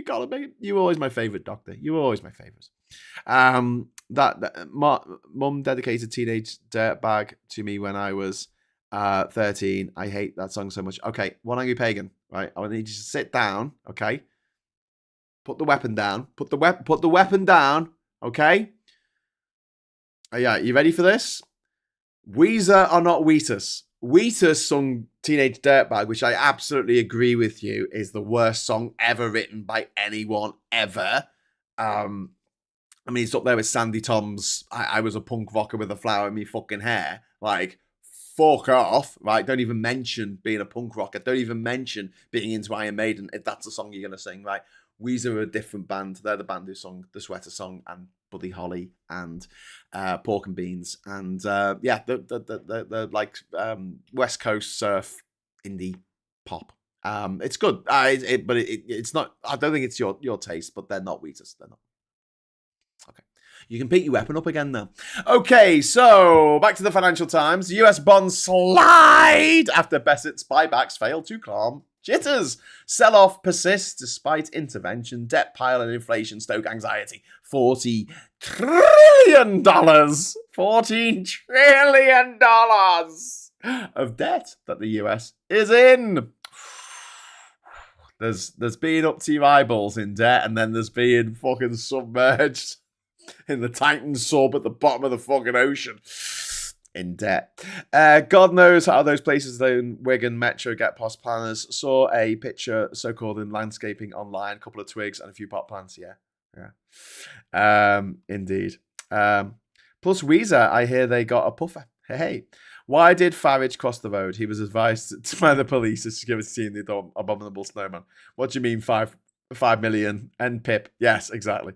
Colin. You're always my favourite doctor. You were always my favourite. Mum dedicated Teenage Dirtbag to me when I was 13. I hate that song so much. Okay, One Angry Pagan, right? I need you to sit down, okay? Put the weapon down. Put the weapon down, okay? Yeah, you ready for this? Weezer are not Wheatus. Wheatus sung Teenage Dirtbag, which I absolutely agree with you, is the worst song ever written by anyone ever. I mean, it's up there with Sandy Tom's I was a punk rocker with a flower in me fucking hair. Like, fuck off, right? Don't even mention being a punk rocker. Don't even mention being into Iron Maiden if that's the song you're going to sing, right? Weezer are a different band. They're the band who sung The Sweater Song and Buddy Holly and Pork and Beans. And yeah, they're like West Coast surf indie pop. It's good, but it's not. I don't think it's your taste, but they're not Weezer. They're not. Okay. You can pick your weapon up again now. Okay, so back to the Financial Times. US bonds slide after Bessett's buybacks failed to calm jitters. Sell-off persists despite intervention. Debt pile and inflation stoke anxiety. $40 trillion. $14 trillion of debt that the US is in. There's being up to your eyeballs in debt, and then there's being fucking submerged in the Titan sub at the bottom of the fucking ocean in debt. God knows how those places in Wigan Metro get past planners. Saw a picture so-called in landscaping online, a couple of twigs and a few pot plants. Yeah. Indeed. Plus Weezer, I hear they got a puffer. Hey. Why did Farage cross the road? He was advised by the police to give us seeing the abominable snowman. What do you mean 5 million and pip? Yes, exactly.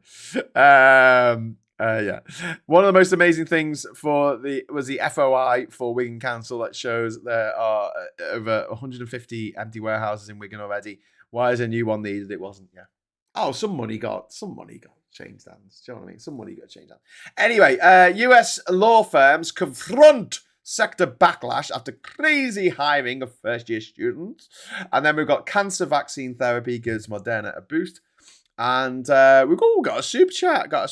Yeah. One of the most amazing things was the FOI for Wigan Council that shows there are over 150 empty warehouses in Wigan already. Why is a new one needed? It wasn't. Yeah. Oh, some money got changed hands. Do you know what I mean? Some money got changed hands. Anyway, US law firms confront sector backlash after crazy hiring of first-year students. And then we've got cancer vaccine therapy gives Moderna a boost. And we've got a super chat. Yeah,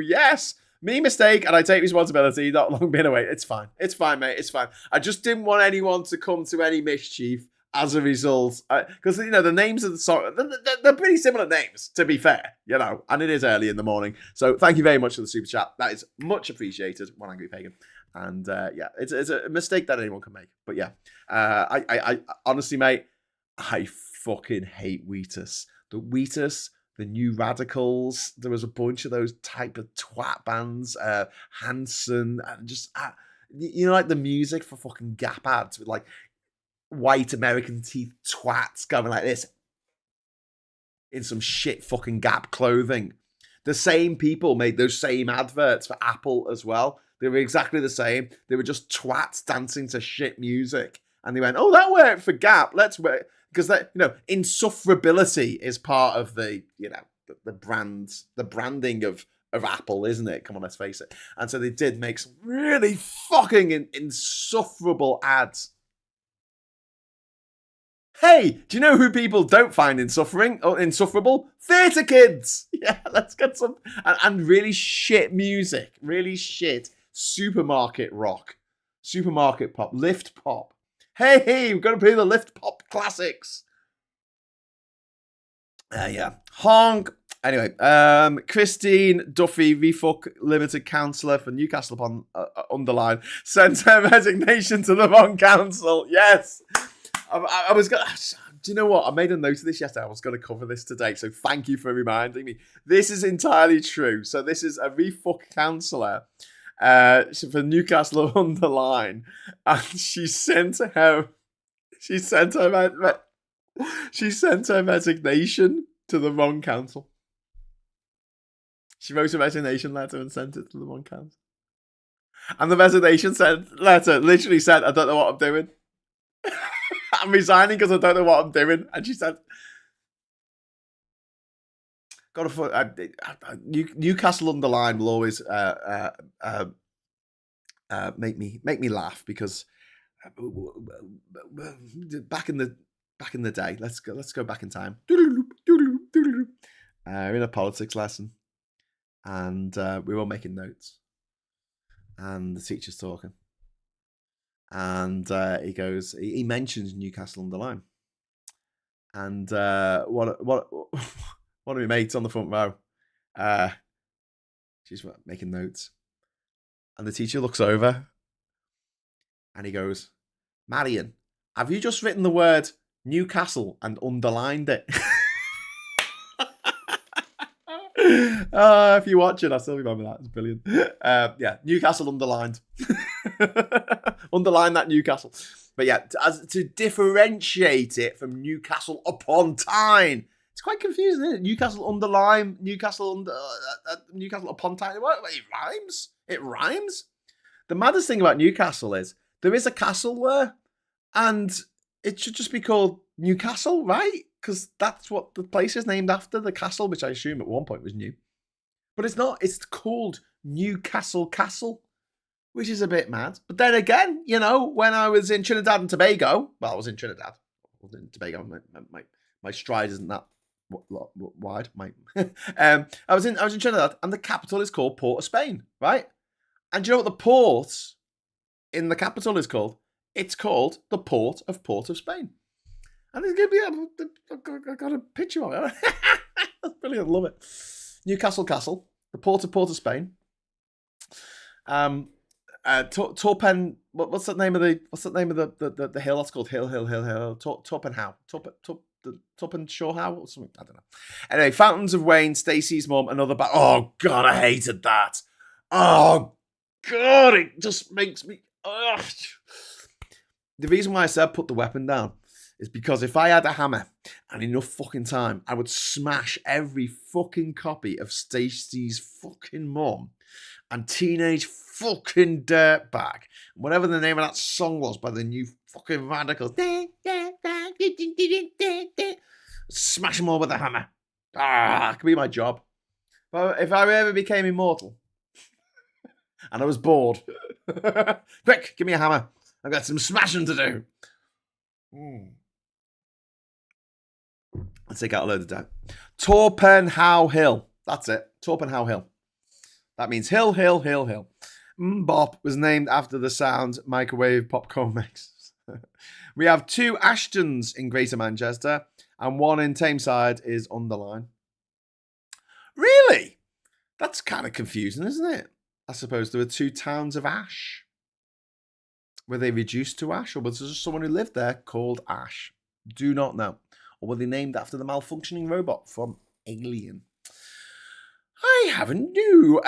yes. Me mistake, and I take responsibility. Not long been away. It's fine. It's fine, mate. It's fine. I just didn't want anyone to come to any mischief as a result. Because, the names of the song, they're pretty similar names, to be fair, and it is early in the morning. So thank you very much for the super chat. That is much appreciated. One Angry Pagan. And it's a mistake that anyone can make. But yeah, I honestly, mate, I fucking hate Wheatus. The Wheatus, the New Radicals. There was a bunch of those type of twat bands, Hanson, and just like the music for fucking Gap ads with like white American teeth twats going like this in some shit fucking Gap clothing. The same people made those same adverts for Apple as well. They were exactly the same. They were just twats dancing to shit music. And they went, oh, that worked for Gap. Let's work. Because insufferability is part of the branding of Apple, isn't it? Come on, let's face it. And so they did make some really fucking insufferable ads. Hey, do you know who people don't find insufferable? Theatre kids. Yeah, let's get some. And really shit music. Really shit supermarket rock. Supermarket pop. Lift pop. Hey, we've got to play the Lift pop classics. Yeah. Honk. Anyway, Christine Duffy, refuck limited councillor for Newcastle upon Underline, sent her resignation to the wrong council. Yes. I was going to... Do you know what? I made a note of this yesterday. I was going to cover this today, so thank you for reminding me. This is entirely true. So this is a refuck councillor for Newcastle Underline, and she sent her resignation to the wrong council. She wrote a resignation letter and sent it to the wrong council. And the resignation letter literally said, I don't know what I'm doing. I'm resigning because I don't know what I'm doing. And she said, Newcastle Underline will always make me laugh because back in the day, let's go back in time. We're in a politics lesson, and we were all making notes, and the teacher's talking. And he mentions Newcastle Underline. And one of my mates on the front row, she's making notes. And the teacher looks over and he goes, Marion, have you just written the word Newcastle and underlined it? If you watch it, I still remember that. It's brilliant. Yeah, Newcastle underlined. Underline that Newcastle. But yeah, to differentiate it from Newcastle upon Tyne. It's quite confusing, isn't it? Newcastle underline, Newcastle upon Tyne. It rhymes. It rhymes. The maddest thing about Newcastle is there is a castle there, and it should just be called Newcastle, right? Because that's what the place is named after, the castle, which I assume at one point was new. But it's not. It's called Newcastle Castle, which is a bit mad. But then again, when I was in Trinidad and Tobago, well, I was in Trinidad. I was in Tobago. My stride isn't that wide. I was in Trinidad, and the capital is called Port of Spain, right? And do you know what the port in the capital is called? It's called the Port of Spain. And it's going to be, I got a picture of it. That's brilliant. Love it. Newcastle Castle, the port of Spain. Torpen. What's the name of the hill? That's called Hill. Torpenhow. Torpenshaw or something. I don't know. Anyway, Fountains of Wayne, Stacey's mum, another oh God, I hated that. Oh God, it just makes me. Ugh. The reason why I said put the weapon down is because if I had a hammer and enough fucking time, I would smash every fucking copy of Stacey's fucking mum and Teenage fucking Dirtbag, whatever the name of that song was by the New Fucking Radicals. Smash them all with a hammer. That could be my job. But if I ever became immortal and I was bored, quick, give me a hammer. I've got some smashing to do. Let's take out a load of doubt. Torpenhow Hill. That's it. Torpenhow Hill. That means hill. Bop was named after the sound microwave popcorn makes. We have 2 Ashtons in Greater Manchester and 1 in Tameside is underline. Really? That's kind of confusing, isn't it? I suppose there were 2 towns of Ash. Were they reduced to Ash, or was there just someone who lived there called Ash? Do not know. Or were they named after the malfunctioning robot from Alien? I haven't knew.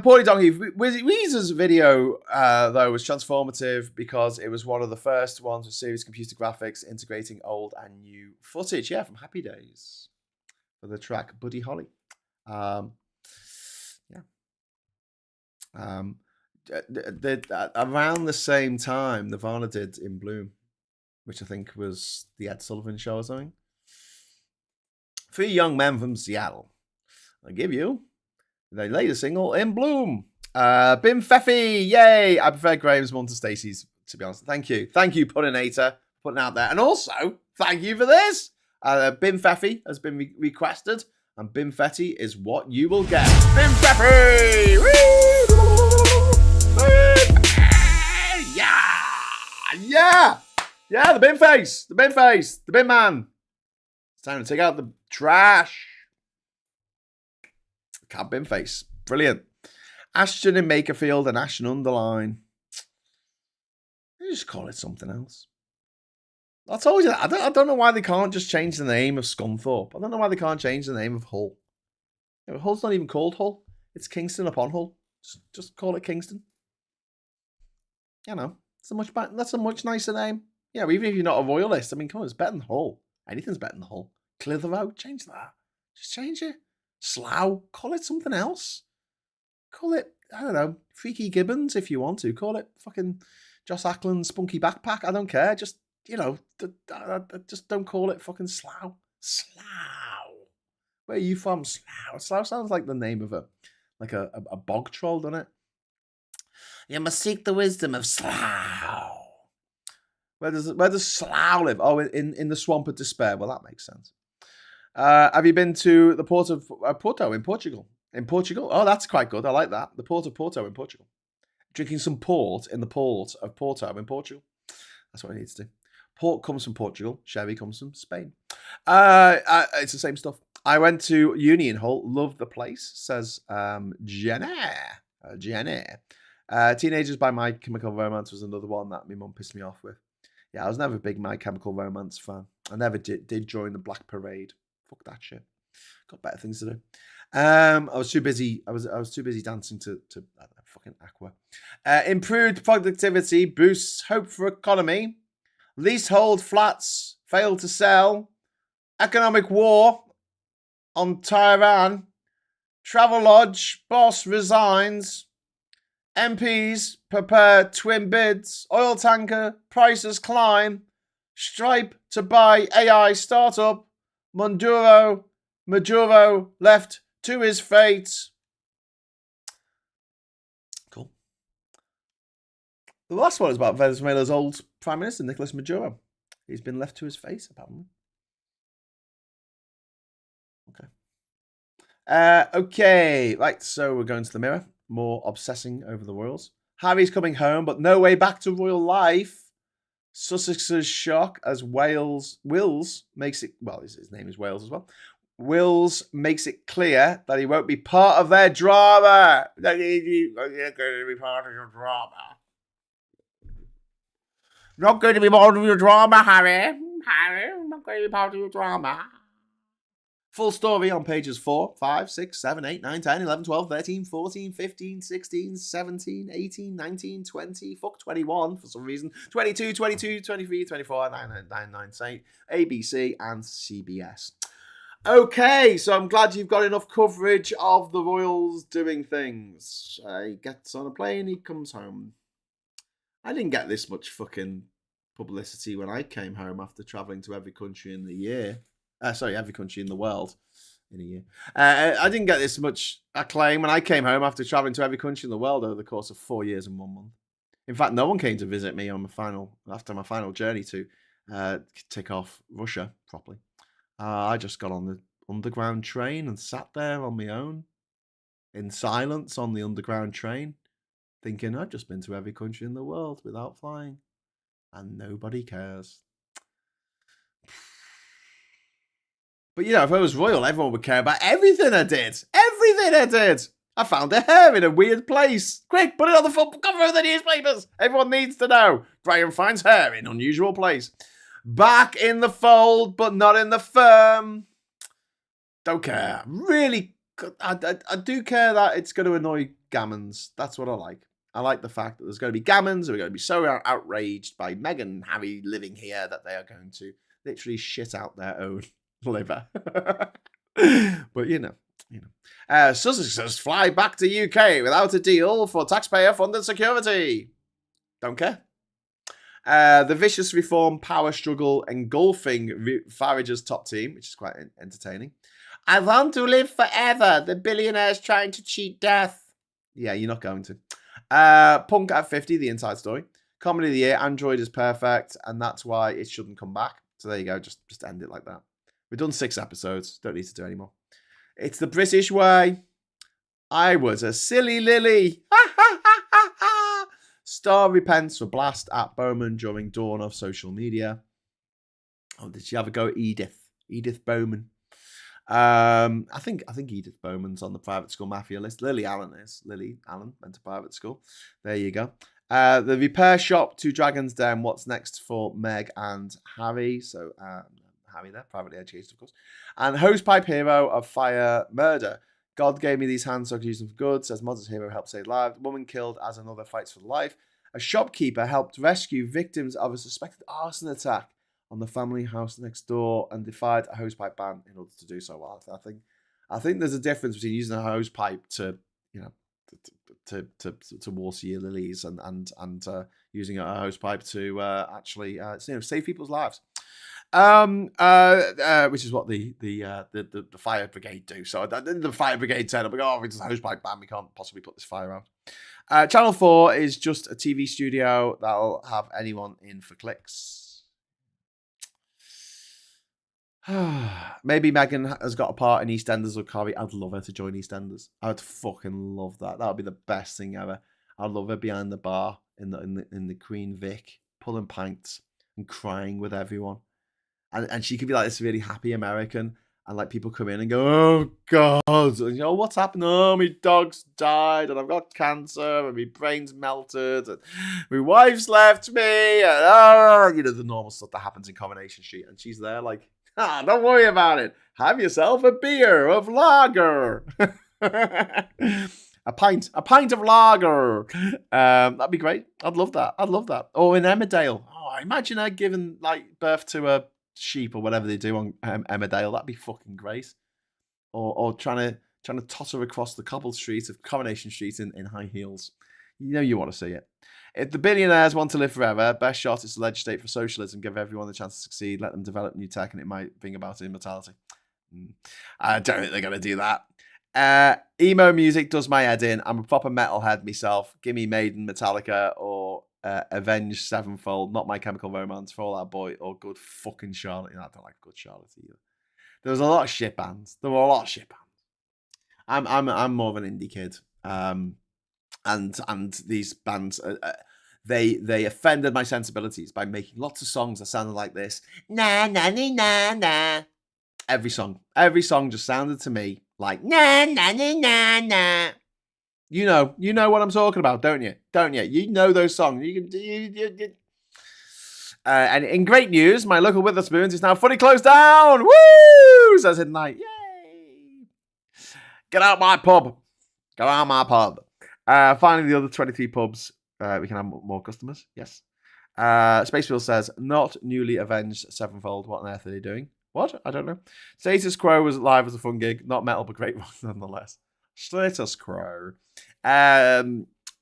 Poorly Donkey. Weezer's video, though, was transformative because it was one of the first ones with serious computer graphics integrating old and new footage. Yeah, from Happy Days. For the track Buddy Holly. Around the same time, Nirvana did In Bloom, which I think was the Ed Sullivan Show or something. 3 young men from Seattle. I give you the latest single, In Bloom. Bim Feffy, yay! I prefer Graham's mum to Stacey's, to be honest. Thank you, Putinator, putting out there. And also, thank you for this. Bim Feffy has been requested, and Bim Fetty is what you will get. Bim Feffy! Yeah, the bin face, the bin man. It's time to take out the trash. Cab bin face, brilliant. Ashton in Makerfield and Ashton underline. You just call it something else. I told you that. I don't know why they can't just change the name of Scunthorpe. I don't know why they can't change the name of Hull. Hull's not even called Hull. It's Kingston upon Hull. Just call it Kingston. You know, that's a much nicer name. Yeah, even if you're not a royalist, I mean, come on, it's better than Hull. Anything's better than Hull. Clitheroe, change that. Just change it. Slough, call it something else. Call it, I don't know, Freaky Gibbons if you want to. Call it fucking Joss Ackland's Spunky Backpack. I don't care. Just, you know, just don't call it fucking Slough. Slough. Where are you from? Slough. Slough sounds like the name of a bog troll, doesn't it? You must seek the wisdom of Slough. Where does Slough live? Oh, in the Swamp of Despair. Well, that makes sense. Have you been to the port of Porto in Portugal? In Portugal? Oh, that's quite good. I like that. The port of Porto in Portugal. Drinking some port in the port of Porto in Portugal. That's what I need to do. Port comes from Portugal. Sherry comes from Spain. It's the same stuff. I went to uni in Hull. Loved the place, says Jenny. Teenagers by My Chemical Romance was another one that my mum pissed me off with. Yeah, I was never a big My Chemical Romance fan. I never did join the Black Parade. Fuck that shit. Got better things to do. I was too busy. I was too busy dancing to fucking Aqua. Improved productivity boosts hope for economy. Leasehold flats fail to sell. Economic war on Taiwan. Travelodge boss resigns. MPs prepare twin bids. Oil tanker prices climb. Stripe to buy AI startup. Maduro left to his fate. Cool. The last one is about Venezuela's old Prime Minister, Nicolas Maduro. He's been left to his fate, apparently. Okay. Right, so we're going to the mirror. More obsessing over the royals. Harry's coming home, but no way back to royal life. Sussex's shock as Wills makes it, well, his name is Wales as well. Wills makes it clear that he won't be part of their drama. You're going to be part of your drama. Not going to be part of your drama, Harry. Harry, not going to be part of your drama. Full story on pages 4, 5, 6, 7, 8, 9, 10, 11, 12, 13, 14, 15, 16, 17, 18, 19, 20, fuck 21 for some reason, 22, 23, 24, 9, ABC and CBS. Okay, so I'm glad you've got enough coverage of the royals doing things. He gets on a plane, he comes home. I didn't get this much fucking publicity when I came home after travelling to every country in the year. Every country in the world in a year. I didn't get this much acclaim when I came home after travelling to every country in the world over the course of 4 years and 1 month. In fact, no one came to visit me on after my final journey to take off Russia properly. I just got on the underground train and sat there on my own in silence on the underground train, thinking I've just been to every country in the world without flying, and nobody cares. But, you know, if I was royal, everyone would care about everything I did. Everything I did. I found a hair in a weird place. Quick, put it on the front cover of the newspapers. Everyone needs to know. Graham finds hair in unusual place. Back in the fold, but not in the firm. Don't care. Really, I do care that it's going to annoy gammons. That's what I like. I like the fact that there's going to be gammons who are going to be so outraged by Meghan and Harry living here that they are going to literally shit out their own liver. But you know. Sussexes fly back to UK without a deal for taxpayer-funded security. Don't care. The vicious reform power struggle engulfing Farage's top team, which is quite entertaining. I want to live forever. The billionaire's trying to cheat death. Yeah, you're not going to. Punk at 50, the inside story. Comedy of the year, Android is perfect, and that's why it shouldn't come back. So there you go, just end it like that. We've done 6 episodes, don't need to do any more. It's the British way. I was a silly lily. Star repents for blast at Bowman during dawn of social media. Oh, did she have a go at Edith? Edith Bowman. I think Edith Bowman's on the private school mafia list. Lily Allen went to private school. There you go. The repair shop, 2 Dragons Den. What's next for Meg and Harry? So Harry there, privately educated, of course. And hosepipe hero of fire murder. God gave me these hands so I could use them for good. Says Modern Hero helped save lives. Woman killed as another fights for life. A shopkeeper helped rescue victims of a suspected arson attack on the family house next door and defied a hosepipe ban in order to do so. Well, I think there's a difference between using a hosepipe to, you know, to water your lilies and using a hosepipe to actually save people's lives. Which is what the fire brigade do. So the fire brigade turned up, oh, it's a hosepipe ban, we can't possibly put this fire out. Channel 4 is just a TV studio that'll have anyone in for clicks. Maybe Megan has got a part in EastEnders or Carrie. I'd love her to join EastEnders. I'd fucking love that. That would be the best thing ever. I'd love her behind the bar in the Queen Vic, pulling pints and crying with everyone. And she could be like this really happy American, and like people come in and go, oh God, and, you know, what's happened? Oh, my dog's died, and I've got cancer, and my brain's melted, and my wife's left me, and you know, the normal stuff that happens in Coronation Street. And she's there like, don't worry about it. Have yourself a beer of lager. A pint of lager. That'd be great. I'd love that. Or in Emmerdale. Oh, imagine her giving like birth to a sheep or whatever they do on Emmerdale. That'd be fucking great. Or trying to totter across the cobbled street of Coronation Street in high heels. You know you want to see it. If the billionaires want to live forever, best shot is to legislate for socialism, give everyone the chance to succeed, let them develop new tech, and it might bring about immortality. I don't think they're going to do that. Emo music does my head in. I'm a proper metalhead myself. Give me Maiden, Metallica, or Avenged Sevenfold, Not My Chemical Romance, Fall Out Boy, or Good Fucking Charlotte. You know, I don't like Good Charlotte either. There was a lot of shit bands. I'm more of an indie kid. And these bands, they offended my sensibilities by making lots of songs that sounded like this. Na na na na na. Every song just sounded to me like na na na na na. You know what I'm talking about, don't you? You know those songs. And in great news, my local Witherspoons is now fully closed down. Woo! Says Hidden Night. Yay! Get out my pub. Go out my pub. Finally, the other 23 pubs. We can have more customers. Yes. Spacewheel says, not newly avenged sevenfold. What on earth are they doing? What? I don't know. Status Quo was live as a fun gig. Not metal, but great one nonetheless. Status Quo.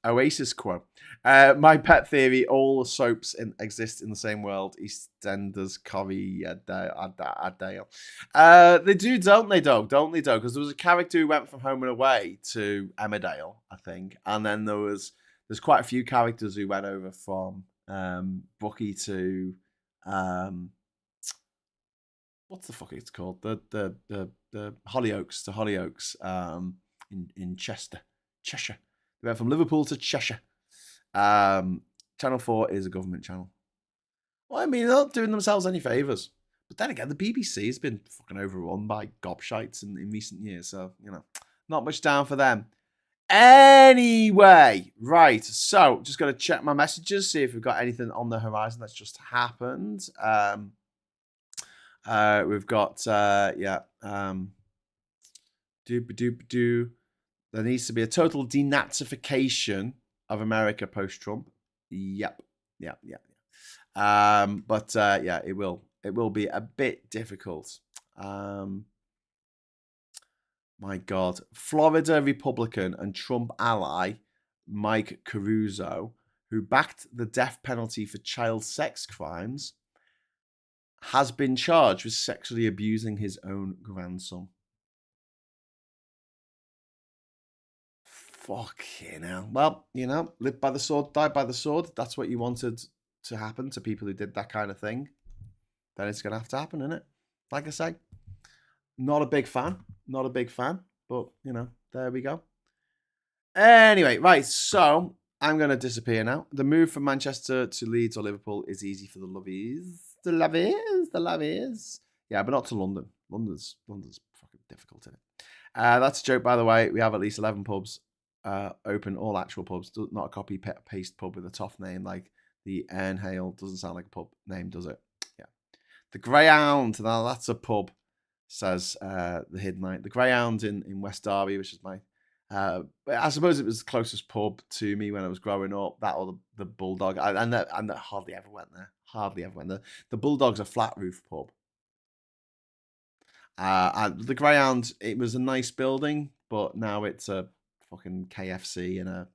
Oasis Quo. My pet theory, all the soaps exist in the same world. EastEnders, Corrie, Adair. They do, don't they, Doug? Don't they, Doug? Because there was a character who went from Home and Away to Emmerdale, I think. And then there's quite a few characters who went over from Bucky to... what's the fuck it's called? The Hollyoaks to Hollyoaks in Cheshire. They went from Liverpool to Cheshire. Channel 4 is a government channel. Well, I mean, they're not doing themselves any favours. But then again, the BBC has been fucking overrun by gobshites in recent years. So, not much down for them. Anyway, right. So, just got to check my messages, see if we've got anything on the horizon that's just happened. We've got, there needs to be a total denazification of America post-Trump. Yep. But it will be a bit difficult. My God. Florida Republican and Trump ally Mike Caruso, who backed the death penalty for child sex crimes, has been charged with sexually abusing his own grandson. Fucking hell. Well, live by the sword, die by the sword. That's what you wanted to happen to people who did that kind of thing. Then it's going to have to happen, isn't it? Like I say, not a big fan, but, there we go. Anyway, right, so I'm going to disappear now. The move from Manchester to Leeds or Liverpool is easy for the lovies. The lovies. Yeah, but not to London. London's fucking difficult, isn't it? That's a joke, by the way. We have at least 11 pubs open, all actual pubs, not a copy-paste pub with a toff name like the Ernhale. Doesn't sound like a pub name, does it? Yeah. The Greyhound. Now, that's a pub, says the Hidden Night. The Greyhound in West Derby, which is my... I suppose it was the closest pub to me when I was growing up. That or the Bulldog. And I hardly ever went there. The Bulldog's a flat roof pub. And the Greyhound, it was a nice building, but now it's a fucking KFC and a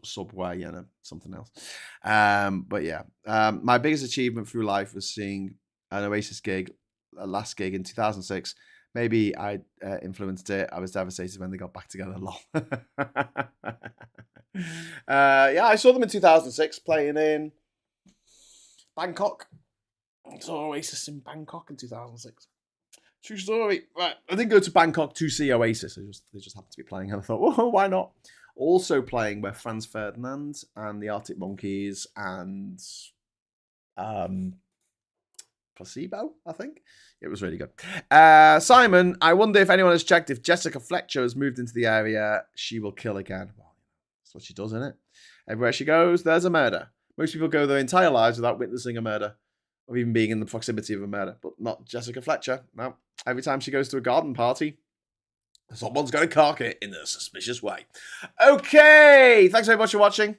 Subway and something else. But yeah, my biggest achievement through life was seeing an Oasis gig, last gig in 2006. Maybe I influenced it. I was devastated when they got back together. Lol. I saw them in 2006 playing in Bangkok. I saw Oasis in Bangkok in 2006. True story. Right, I didn't go to Bangkok to see Oasis. They just happened to be playing, and I thought, oh, why not? Also playing were Franz Ferdinand and the Arctic Monkeys and Placebo, I think. It was really good. Simon, I wonder if anyone has checked if Jessica Fletcher has moved into the area. She will kill again. Well, that's what she does, isn't it? Everywhere she goes, there's a murder. Most people go their entire lives without witnessing a murder or even being in the proximity of a murder, but not Jessica Fletcher. No. Every time she goes to a garden party, someone's going to cock it in a suspicious way. Okay. Thanks very much for watching.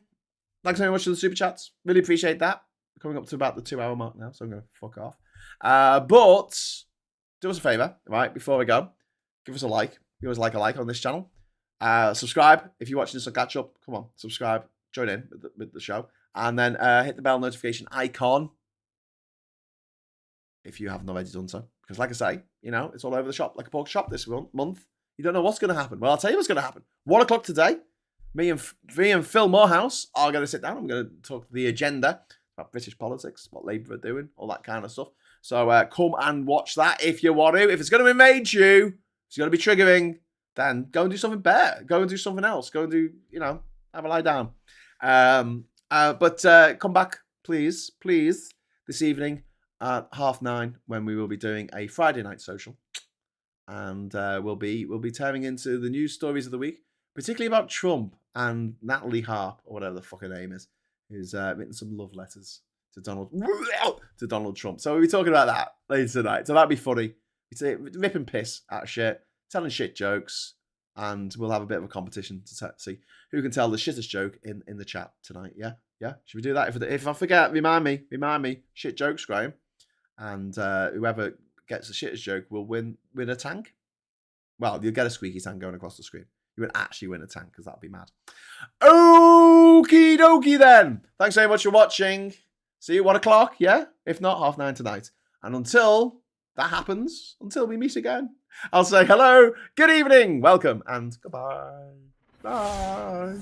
Thanks very much for the super chats. Really appreciate that. We're coming up to about the 2-hour mark now, so I'm going to fuck off. But do us a favor, right? Before we go, give us a like. Give us a like on this channel. Subscribe if you're watching this on catch up. Come on, subscribe. Join in with the show. And then hit the bell notification icon if you haven't already done so. Because like I say, it's all over the shop like a pork shop this month. You don't know what's going to happen. Well, I'll tell you what's going to happen. 1 o'clock today, me and Phil Morehouse are going to sit down. I'm going to talk the agenda about British politics, what Labour are doing, all that kind of stuff. So come and watch that if you want to. If it's going to enrage you, if it's going to be triggering, then go and do something better. Go and do something else. Go and do, have a lie down. But come back, please, this evening at 9:30 when we will be doing a Friday night social, and we'll be tearing into the news stories of the week, particularly about Trump and Natalie Harp, or whatever the fuck her name is, who's written some love letters to Donald Trump. So we'll be talking about that later tonight. So that'd be funny. It's rip and piss out of shit, telling shit jokes, and we'll have a bit of a competition to see who can tell the shittest joke in the chat tonight. Yeah. Should we do that? If I forget, remind me. Shit jokes, Graham, and whoever gets the shittest joke will win a tank. Well, you'll get a squeaky tank going across the screen. You won't actually win a tank because that'd be mad. Okie dokie then. Thanks very much for watching. See you at 1 o'clock, yeah? If not, 9:30 tonight. And until that happens, until we meet again, I'll say hello, good evening, welcome, and goodbye. Bye.